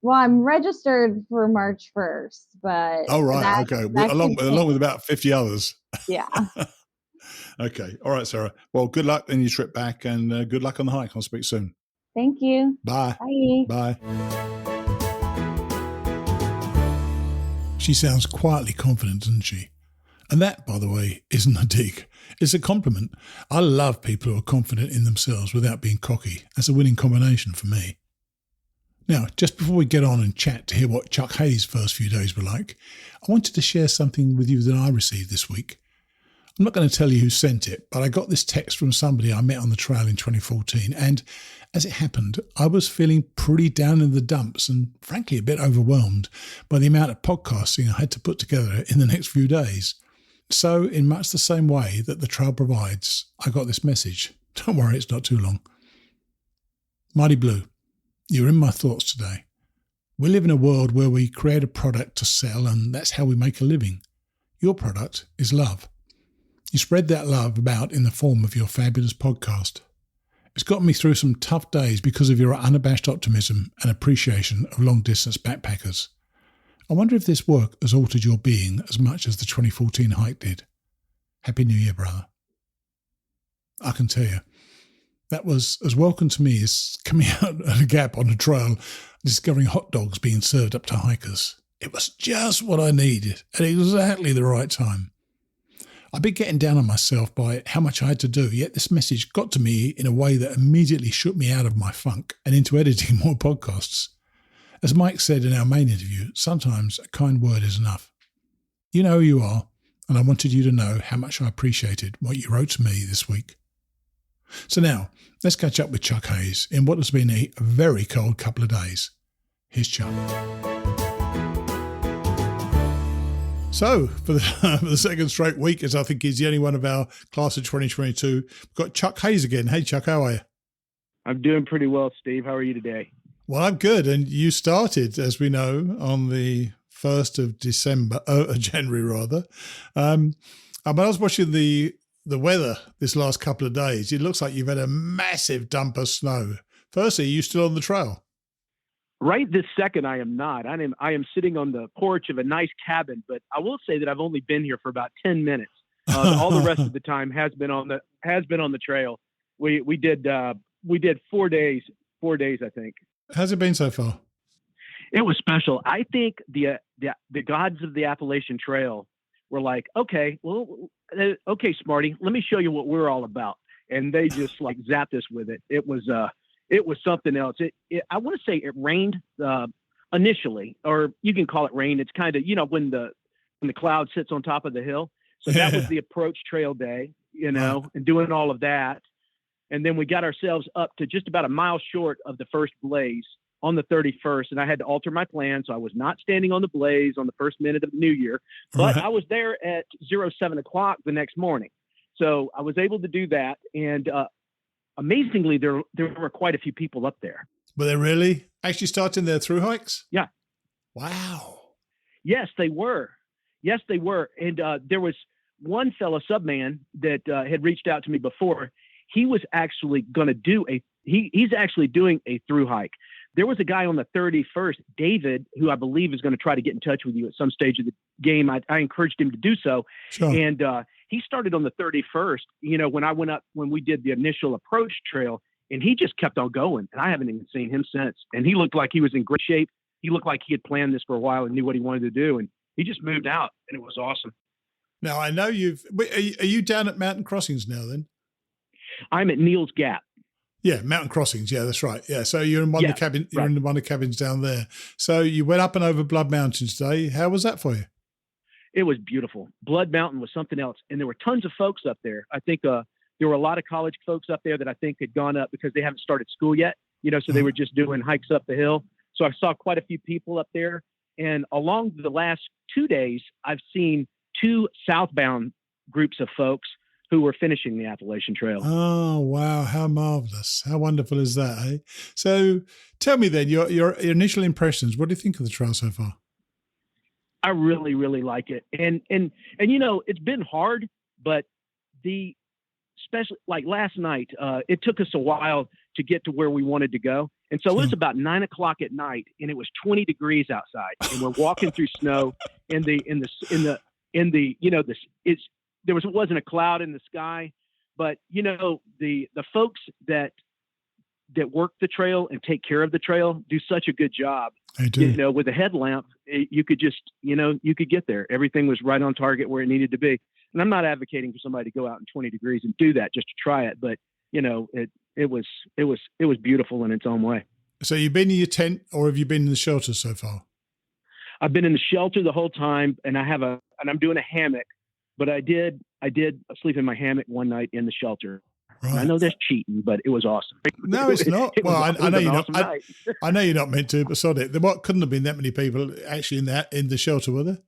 Well, I'm registered for March 1st, but oh, right. Okay. Along with about 50 others. Yeah. Okay. All right, Sarah. Well, good luck in your trip back, and good luck on the hike. I'll speak soon. Thank you. Bye. Bye. Bye. She sounds quietly confident, doesn't she? And that, by the way, isn't a dig. It's a compliment. I love people who are confident in themselves without being cocky. That's a winning combination for me. Now, just before we get on and chat to hear what Chuck Hayes' first few days were like, I wanted to share something with you that I received this week. I'm not going to tell you who sent it, but I got this text from somebody I met on the trail in 2014, and as it happened, I was feeling pretty down in the dumps and frankly a bit overwhelmed by the amount of podcasting I had to put together in the next few days. So, in much the same way that the trail provides, I got this message. Don't worry, it's not too long. Mighty Blue, you're in my thoughts today. We live in a world where we create a product to sell, and that's how we make a living. Your product is love. You spread that love about in the form of your fabulous podcast. It's got me through some tough days because of your unabashed optimism and appreciation of long-distance backpackers. I wonder if this work has altered your being as much as the 2014 hike did. Happy New Year, brother. I can tell you, that was as welcome to me as coming out at a gap on a trail and discovering hot dogs being served up to hikers. It was just what I needed at exactly the right time. I'd been getting down on myself by how much I had to do, yet this message got to me in a way that immediately shook me out of my funk and into editing more podcasts. As Mike said in our main interview, sometimes a kind word is enough. You know who you are, and I wanted you to know how much I appreciated what you wrote to me this week. So now, let's catch up with Chuck Hayes in what has been a very cold couple of days. Here's Chuck. So, for the second straight week, as I think he's the only one of our class of 2022, we've got Chuck Hayes again. Hey, Chuck, how are you? I'm doing pretty well, Steve. How are you today? Well, I'm good. And you started, as we know, on the 1st of January rather. I was watching the weather this last couple of days. It looks like you've had a massive dump of snow. Firstly, are you still on the trail? Right this second, I am not. I am sitting on the porch of a nice cabin, but I will say that I've only been here for about 10 minutes. All the rest of the time has been on the trail. We did 4 days, I think. How's it been so far? It was special. I think the gods of the Appalachian Trail were like, okay, Smarty, let me show you what we're all about. And they just like zapped us with it. It was something else. I want to say it rained initially, or you can call it rain. It's kind of, when the cloud sits on top of the hill. So that was the approach trail day, and doing all of that. And then we got ourselves up to just about a mile short of the first blaze on the 31st. And I had to alter my plan. So I was not standing on the blaze on the first minute of the new year, but I was there at 7 o'clock the next morning. So I was able to do that. And amazingly, there were quite a few people up there. Were they really actually starting their through hikes? Yeah. Wow. Yes, they were. Yes, they were. And there was one fellow subman that had reached out to me before. He was actually going to do he's actually doing a through hike. There was a guy on the 31st, David, who I believe is going to try to get in touch with you at some stage of the game. I encouraged him to do so. Sure. And he started on the 31st, when we did the initial approach trail, and he just kept on going. And I haven't even seen him since. And he looked like he was in great shape. He looked like he had planned this for a while and knew what he wanted to do. And he just moved out, and it was awesome. Now, I know are you down at Mountain Crossings now then? I'm at Neal's Gap. Yeah, Mountain Crossings. Yeah, that's right. Yeah, so you're in one of the cabins. You're in one of the cabins down there. So you went up and over Blood Mountain today. How was that for you? It was beautiful. Blood Mountain was something else, and there were tons of folks up there. I think there were a lot of college folks up there that I think had gone up because they haven't started school yet. So they were just doing hikes up the hill. So I saw quite a few people up there, and along the last 2 days, I've seen 2 southbound groups of folks who were finishing the Appalachian Trail. Oh, wow. How marvelous. How wonderful is that, eh? So tell me then, your initial impressions. What do you think of the trail so far? I really, really like it. And it's been hard, but especially like last night, it took us a while to get to where we wanted to go. And so it was about 9 o'clock at night, and it was 20 degrees outside, and we're walking through snow there wasn't a cloud in the sky, but the folks that work the trail and take care of the trail do such a good job. I do. With a headlamp, you could just, you could get there. Everything was right on target where it needed to be. And I'm not advocating for somebody to go out in 20 degrees and do that just to try it, but it was beautiful in its own way. So you've been in your tent, or have you been in the shelter so far? I've been in the shelter the whole time, and I'm doing a hammock. But I did sleep in my hammock one night in the shelter. Right. I know that's cheating, but it was awesome. No, it's not. I know you're not. I know you're not meant to, but sod it. There couldn't have been that many people actually in the shelter, were there?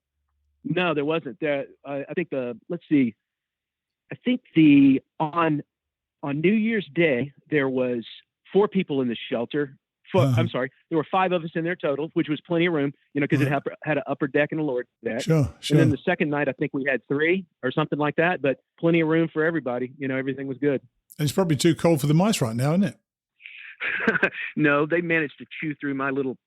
No, there wasn't. I think on New Year's Day there was 4 people in the shelter. I'm sorry, there were 5 of us in there total, which was plenty of room, because it had an upper deck and a lower deck. Sure. And then the second night, I think we had 3 or something like that, but plenty of room for everybody. Everything was good. And it's probably too cold for the mice right now, isn't it? No, they managed to chew through my little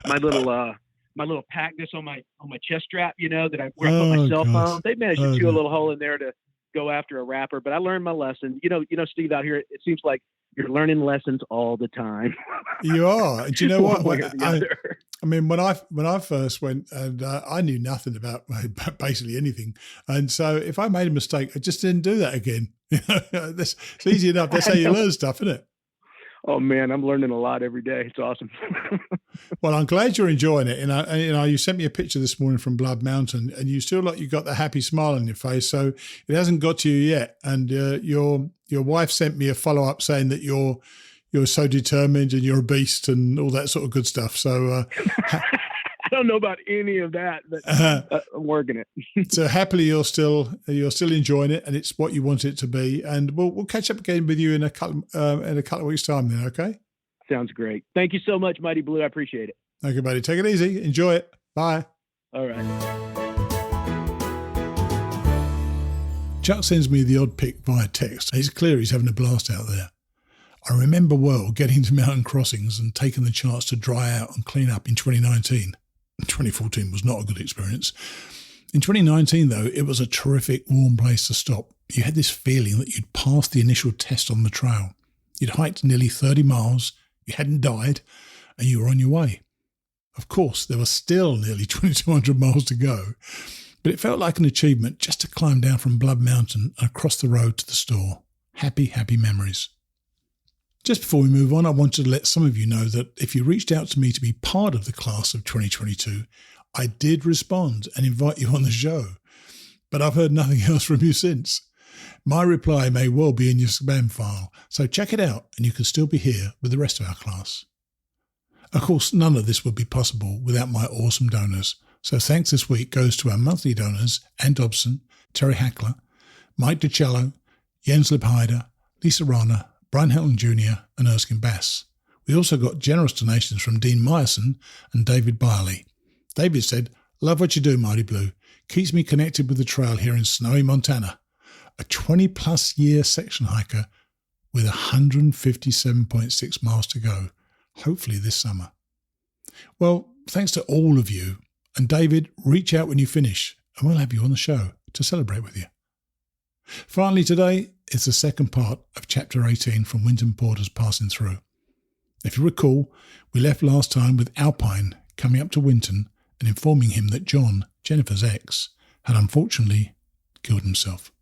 packness on my chest strap, that I wear on my cell phone. They managed to chew a little hole in there to go after a wrapper, but I learned my lesson. Steve, out here, it seems like you're learning lessons all the time. You are. And do you know what? I mean, when I first went, and I knew nothing about basically anything, and so if I made a mistake, I just didn't do that again. It's easy enough. That's how you learn stuff, isn't it? Oh man, I'm learning a lot every day. It's awesome. Well, I'm glad you're enjoying it. You sent me a picture this morning from Blood Mountain, and you still you got the happy smile on your face. So it hasn't got to you yet. And your wife sent me a follow up saying that you're so determined and you're a beast and all that sort of good stuff. So I don't know about any of that, but I'm working it. So happily you're still enjoying it, and it's what you want it to be. And we'll catch up again with you in a couple of weeks' time then, okay? Sounds great. Thank you so much, Mighty Blue. I appreciate it. Okay, buddy. Take it easy. Enjoy it. Bye. All right. Chuck sends me the odd pic via text. It's clear he's having a blast out there. I remember well getting to Mountain Crossings and taking the chance to dry out and clean up in 2019. 2014 was not a good experience. In 2019, though, it was a terrific, warm place to stop. You had this feeling that you'd passed the initial test on the trail. You'd hiked nearly 30 miles, you hadn't died, and you were on your way. Of course, there was still nearly 2,200 miles to go, but it felt like an achievement just to climb down from Blood Mountain and across the road to the store. Happy, happy memories. Just before we move on, I wanted to let some of you know that if you reached out to me to be part of the class of 2022, I did respond and invite you on the show, but I've heard nothing else from you since. My reply may well be in your spam file, so check it out and you can still be here with the rest of our class. Of course, none of this would be possible without my awesome donors, so thanks this week goes to our monthly donors, Ann Dobson, Terry Hackler, Mike DiCello, Jens Lipheider, Lisa Rana, Brian Helton Jr. and Erskine Bass. We also got generous donations from Dean Meyerson and David Byerly. David said, "Love what you do, Mighty Blue. keeps me connected with the trail here in snowy Montana, a 20-plus year section hiker with 157.6 miles to go, hopefully this summer. Well, thanks to all of you. And David, reach out when you finish and we'll have you on the show to celebrate with you. Finally today is the second part of Chapter 18 from Winton Porter's Passin Thru. If you recall, we left last time with Alpine coming up to Winton and informing him that John, Jennifer's ex, had unfortunately killed himself.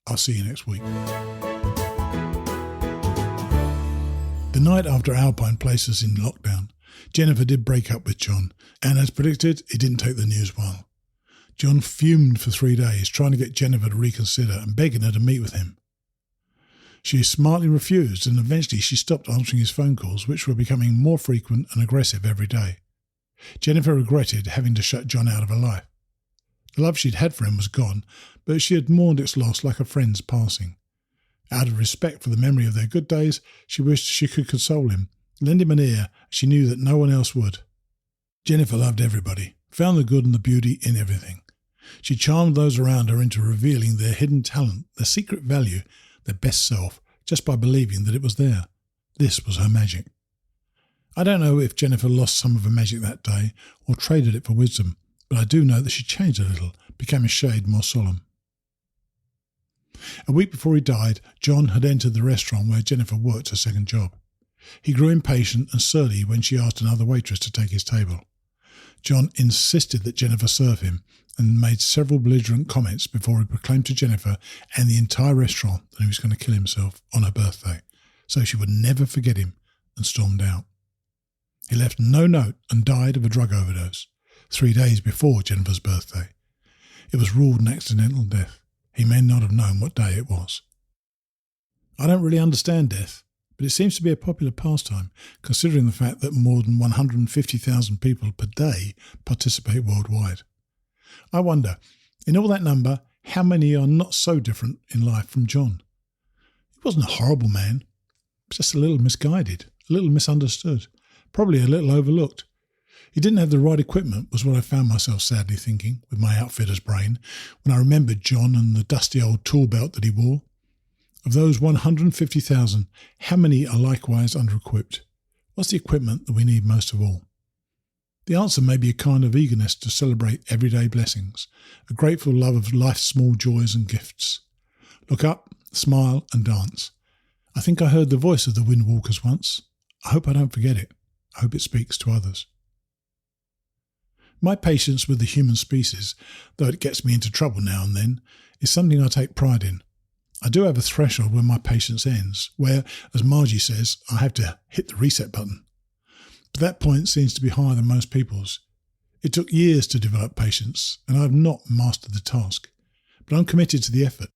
I'll see you next week. The night after Alpine placed us in lockdown, Jennifer did break up with John, and as predicted, it didn't take the news well. John fumed for 3 days, trying to get Jennifer to reconsider and begging her to meet with him. She smartly refused, and eventually she stopped answering his phone calls, which were becoming more frequent and aggressive every day. Jennifer regretted having to shut John out of her life. The love she'd had for him was gone, but she had mourned its loss like a friend's passing. Out of respect for the memory of their good days, she wished she could console him, lend him an ear, as she knew that no one else would. Jennifer loved everybody, found the good and the beauty in everything. She charmed those around her into revealing their hidden talent, their secret value, their best self, just by believing that it was there. This was her magic. I don't know if Jennifer lost some of her magic that day or traded it for wisdom, but I do know that she changed a little, became a shade more solemn. A week before he died, John had entered the restaurant where Jennifer worked her second job. He grew impatient and surly when she asked another waitress to take his table. John insisted that Jennifer serve him and made several belligerent comments before he proclaimed to Jennifer and the entire restaurant that he was going to kill himself on her birthday, so she would never forget him, and stormed out. He left no note and died of a drug overdose 3 days before Jennifer's birthday. It was ruled an accidental death. He may not have known what day it was. I don't really understand death, but it seems to be a popular pastime, considering the fact that more than 150,000 people per day participate worldwide. I wonder, in all that number, how many are not so different in life from John? He wasn't a horrible man, just a little misguided, a little misunderstood, probably a little overlooked. He didn't have the right equipment, was what I found myself sadly thinking, with my outfitter's brain, when I remembered John and the dusty old tool belt that he wore. Of those 150,000, how many are likewise under-equipped? What's the equipment that we need most of all? The answer may be a kind of eagerness to celebrate everyday blessings, a grateful love of life's small joys and gifts. Look up, smile and dance. I think I heard the voice of the Windwalkers once. I hope I don't forget it. I hope it speaks to others. My patience with the human species, though it gets me into trouble now and then, is something I take pride in. I do have a threshold where my patience ends, where, as Margie says, I have to hit the reset button. But that point seems to be higher than most people's. It took years to develop patience, and I have not mastered the task. But I'm committed to the effort.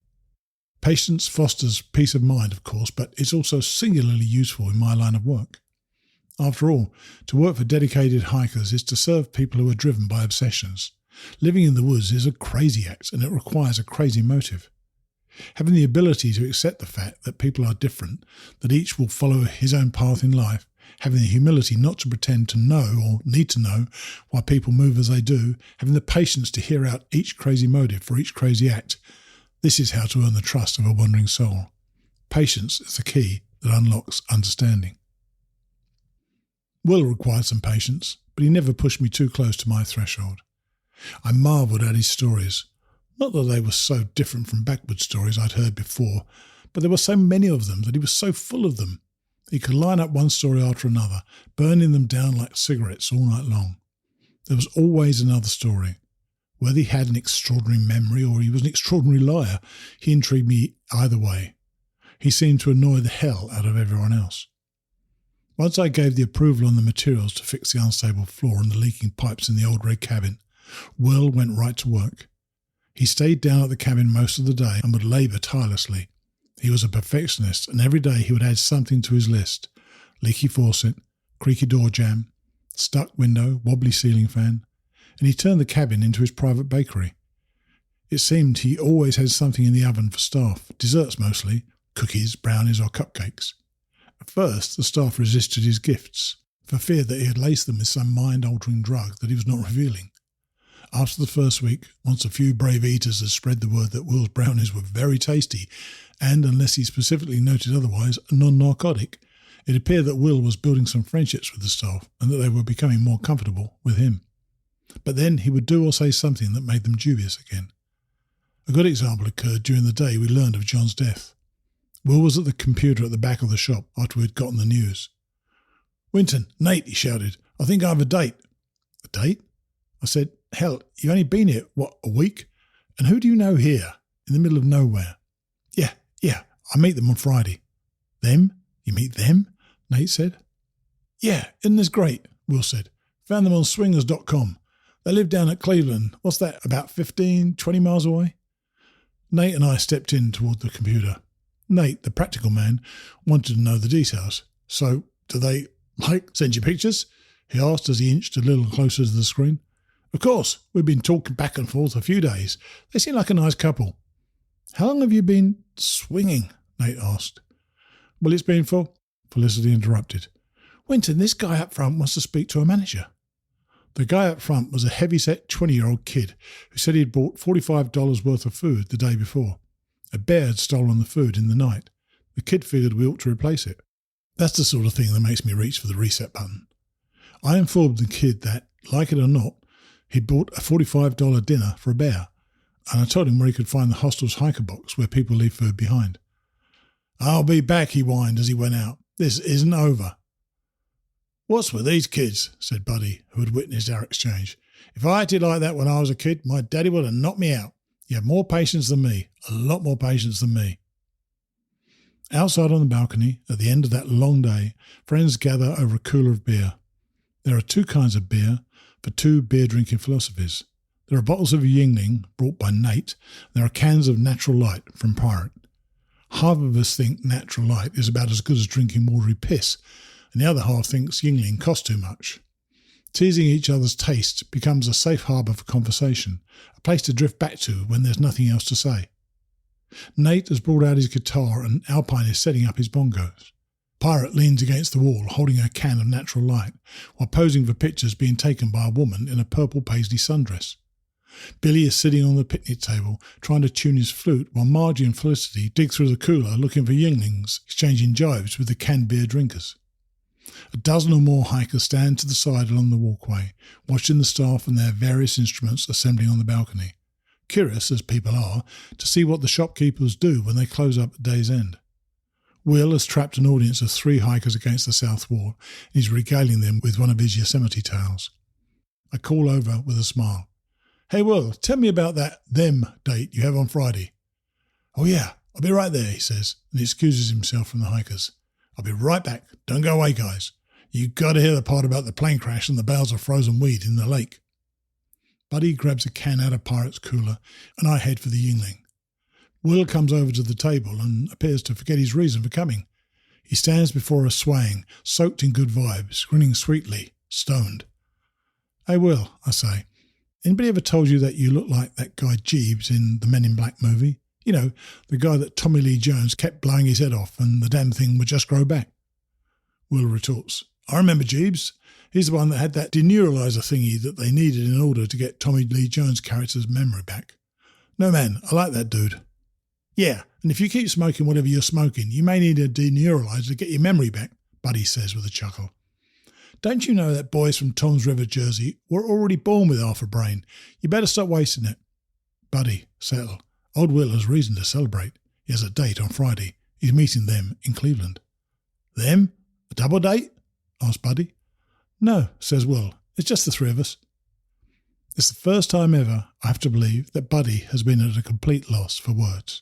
Patience fosters peace of mind, of course, but it's also singularly useful in my line of work. After all, to work for dedicated hikers is to serve people who are driven by obsessions. Living in the woods is a crazy act, and it requires a crazy motive. Having the ability to accept the fact that people are different, that each will follow his own path in life, having the humility not to pretend to know or need to know why people move as they do, having the patience to hear out each crazy motive for each crazy act, this is how to earn the trust of a wandering soul. Patience is the key that unlocks understanding. Will required some patience, but he never pushed me too close to my threshold. I marvelled at his stories. Not that they were so different from backwoods stories I'd heard before, but there were so many of them that he was so full of them. He could line up one story after another, burning them down like cigarettes all night long. There was always another story. Whether he had an extraordinary memory or he was an extraordinary liar, he intrigued me either way. He seemed to annoy the hell out of everyone else. Once I gave the approval on the materials to fix the unstable floor and the leaking pipes in the old red cabin, Will went right to work. He stayed down at the cabin most of the day and would labour tirelessly. He was a perfectionist, and every day he would add something to his list: leaky faucet, creaky door jamb, stuck window, wobbly ceiling fan, and he turned the cabin into his private bakery. It seemed he always had something in the oven for staff, desserts mostly, cookies, brownies or cupcakes. At first, the staff resisted his gifts, for fear that he had laced them with some mind-altering drug that he was not revealing. After the first week, once a few brave eaters had spread the word that Will's brownies were very tasty and, unless he specifically noted otherwise, non-narcotic, it appeared that Will was building some friendships with the staff and that they were becoming more comfortable with him. But then he would do or say something that made them dubious again. A good example occurred during the day we learned of John's death. Will was at the computer at the back of the shop after we had gotten the news. "Winton, Nate," he shouted, "I think I have a date." "A date?" I said. "Hell, you've only been here, a week? And who do you know here, in the middle of nowhere?" Yeah, I meet them on Friday." "Them? You meet them?" Nate said. "Yeah, isn't this great?" Will said. "Found them on swingers.com. They live down at Cleveland. What's that, about 15, 20 miles away?" Nate and I stepped in toward the computer. Nate, the practical man, wanted to know the details. "So, do they, send you pictures?" he asked as he inched a little closer to the screen. "Of course. We've been talking back and forth a few days. They seem like a nice couple." "How long have you been swinging?" Nate asked. "Well, it's been for—" Felicity interrupted. "Winton, this guy up front wants to speak to a manager." The guy up front was a heavy-set 20-year-old kid who said he had bought $45 worth of food the day before. A bear had stolen the food in the night. The kid figured we ought to replace it. That's the sort of thing that makes me reach for the reset button. I informed the kid that, like it or not, he'd bought a $45 dinner for a bear, and I told him where he could find the hostel's hiker box where people leave food behind. "I'll be back," he whined as he went out. "This isn't over." "What's with these kids?" said Buddy, who had witnessed our exchange. "If I acted like that when I was a kid, my daddy would have knocked me out. You have more patience than me, a lot more patience than me." Outside on the balcony, at the end of that long day, friends gather over a cooler of beer. There are two kinds of beer for two beer-drinking philosophies. There are bottles of Yingling, brought by Nate, and there are cans of Natural Light from Pirate. Half of us think Natural Light is about as good as drinking watery piss, and the other half thinks Yingling costs too much. Teasing each other's taste becomes a safe harbour for conversation, a place to drift back to when there's nothing else to say. Nate has brought out his guitar and Alpine is setting up his bongos. Pirate leans against the wall holding a can of Natural Light while posing for pictures being taken by a woman in a purple paisley sundress. Billy is sitting on the picnic table trying to tune his flute while Margie and Felicity dig through the cooler looking for Yinglings, exchanging jibes with the canned beer drinkers. A dozen or more hikers stand to the side along the walkway, watching the staff and their various instruments assembling on the balcony, curious, as people are, to see what the shopkeepers do when they close up at day's end. Will has trapped an audience of 3 hikers against the south wall and is regaling them with one of his Yosemite tales. I call over with a smile. "Hey, Will, tell me about that them date you have on Friday." "Oh, yeah, I'll be right there," he says, and he excuses himself from the hikers. "I'll be right back. Don't go away, guys. You got to hear the part about the plane crash and the bales of frozen weed in the lake." Buddy grabs a can out of Pirate's cooler, and I head for the Yingling. Will comes over to the table and appears to forget his reason for coming. He stands before us swaying, soaked in good vibes, grinning sweetly, stoned. "Hey, Will," I say, "anybody ever told you that you look like that guy Jeeves in the Men in Black movie? You know, the guy that Tommy Lee Jones kept blowing his head off and the damn thing would just grow back?" Will retorts, "I remember Jeeves. He's the one that had that deneuralizer thingy that they needed in order to get Tommy Lee Jones' character's memory back. No, man, I like that dude." "Yeah, and if you keep smoking whatever you're smoking, you may need a deneuralizer to get your memory back," Buddy says with a chuckle. "Don't you know that boys from Tom's River, Jersey, were already born with half a brain? You better stop wasting it." "Buddy, settle. Old Will has reason to celebrate. He has a date on Friday. He's meeting them in Cleveland." "Them? A double date?" asked Buddy. "No," says Will. "It's just the 3 of us." It's the first time ever I have to believe that Buddy has been at a complete loss for words.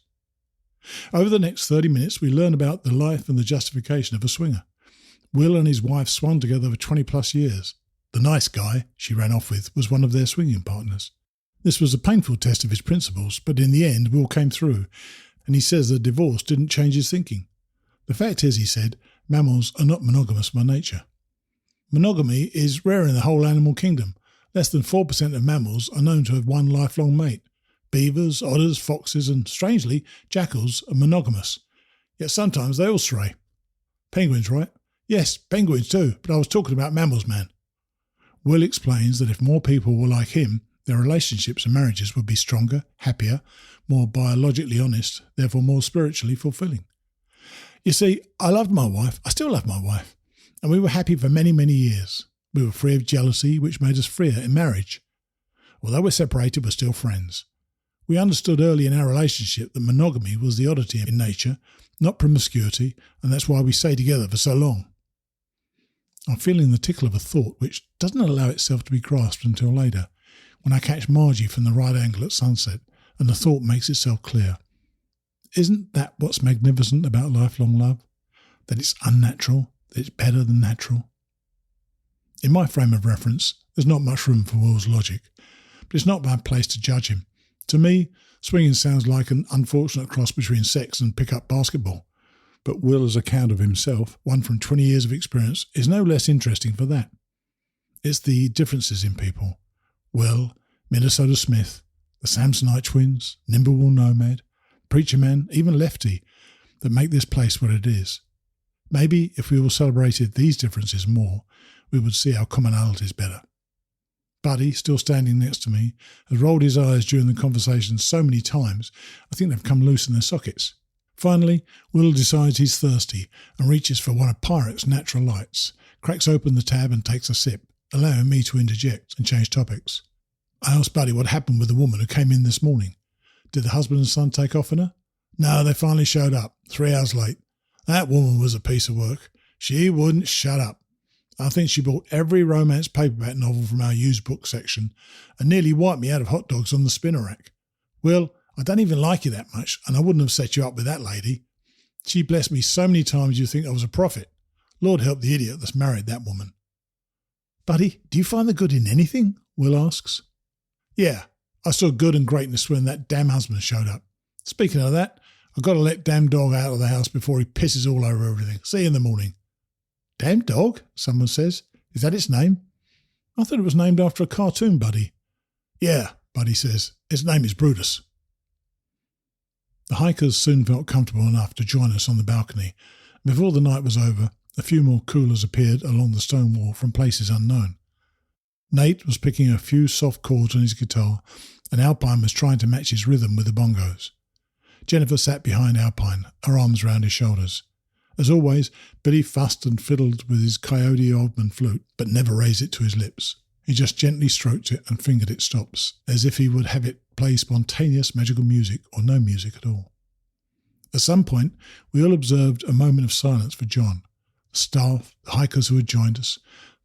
Over the next 30 minutes, we learn about the life and the justification of a swinger. Will and his wife swung together for 20-plus years. The nice guy she ran off with was one of their swinging partners. This was a painful test of his principles, but in the end, Will came through, and he says that divorce didn't change his thinking. The fact is, he said, mammals are not monogamous by nature. Monogamy is rare in the whole animal kingdom. Less than 4% of mammals are known to have one lifelong mate. Beavers, otters, foxes, and, strangely, jackals are monogamous. Yet sometimes they all stray. Penguins, right? Yes, penguins too, but I was talking about mammals, man. Will explains that if more people were like him, Their relationships and marriages would be stronger, happier, more biologically honest, therefore more spiritually fulfilling. You see, I loved my wife, I still love my wife, and we were happy for many, many years. We were free of jealousy, which made us freer in marriage. Although we're separated, we're still friends. We understood early in our relationship that monogamy was the oddity in nature, not promiscuity, and that's why we stayed together for so long. I'm feeling the tickle of a thought which doesn't allow itself to be grasped until later, when I catch Margie from the right angle at sunset, and the thought makes itself clear. Isn't that what's magnificent about lifelong love? That it's unnatural, that it's better than natural? In my frame of reference, there's not much room for Will's logic, but it's not my place to judge him. To me, swinging sounds like an unfortunate cross between sex and pick-up basketball. But Will's account of himself, one from 20 years of experience, is no less interesting for that. It's the differences in people. Will, Minnesota Smith, the Samsonite twins, Nimblewall Nomad, Preacher Man, even Lefty, that make this place what it is. Maybe if we all celebrated these differences more, we would see our commonalities better. Buddy, still standing next to me, has rolled his eyes during the conversation so many times, I think they've come loose in their sockets. Finally, Will decides he's thirsty and reaches for one of Pirate's natural lights, cracks open the tab and takes a sip, allowing me to interject and change topics. I asked Buddy what happened with the woman who came in this morning. Did the husband and son take off on her? No, they finally showed up, 3 hours late. That woman was a piece of work. She wouldn't shut up. I think she bought every romance paperback novel from our used book section and nearly wiped me out of hot dogs on the spinner rack. Will, I don't even like you that much, and I wouldn't have set you up with that lady. She blessed me so many times you'd think I was a prophet. Lord help the idiot that's married that woman. Buddy, do you find the good in anything? Will asks. Yeah, I saw good and greatness when that damn husband showed up. Speaking of that, I've got to let damn dog out of the house before he pisses all over everything. See you in the morning. Damn dog, someone says. Is that its name? I thought it was named after a cartoon, Buddy. Yeah, Buddy says. Its name is Brutus. The hikers soon felt comfortable enough to join us on the balcony. Before the night was over, a few more coolers appeared along the stone wall from places unknown. Nate was picking a few soft chords on his guitar, and Alpine was trying to match his rhythm with the bongos. Jennifer sat behind Alpine, her arms round his shoulders. As always, Billy fussed and fiddled with his Coyote Oldman flute, but never raised it to his lips. He just gently stroked it and fingered its stops, as if he would have it play spontaneous magical music or no music at all. At some point, we all observed a moment of silence for John. The staff, the hikers who had joined us,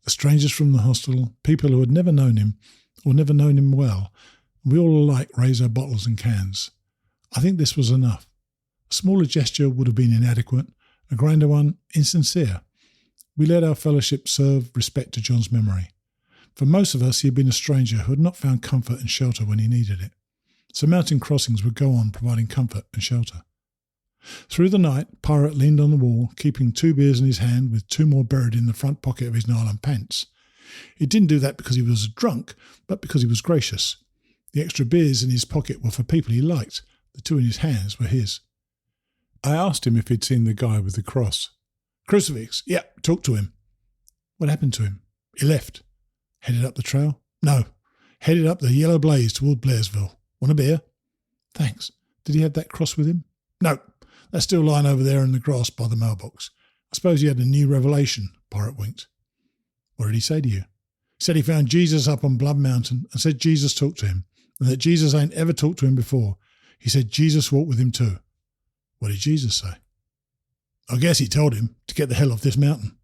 the strangers from the hostel, people who had never known him or never known him well, and we all alike raised our bottles and cans. I think this was enough. A smaller gesture would have been inadequate, a grander one insincere. We let our fellowship serve respect to John's memory. For most of us, he had been a stranger who had not found comfort and shelter when he needed it. So mountain crossings would go on providing comfort and shelter. Through the night, Pirate leaned on the wall, keeping 2 beers in his hand with 2 more buried in the front pocket of his nylon pants. He didn't do that because he was drunk, but because he was gracious. The extra beers in his pocket were for people he liked. The 2 in his hands were his. I asked him if he'd seen the guy with the cross. Crucifix. Yep, talked to him. What happened to him? He left. Headed up the trail? No. Headed up the yellow blaze toward Blairsville. Want a beer? Thanks. Did he have that cross with him? No. That's still lying over there in the grass by the mailbox. I suppose he had a new revelation, Pirate winked. What did he say to you? He said he found Jesus up on Blood Mountain and said Jesus talked to him, and that Jesus ain't ever talked to him before. He said Jesus walked with him too. What did Jesus say? I guess he told him to get the hell off this mountain.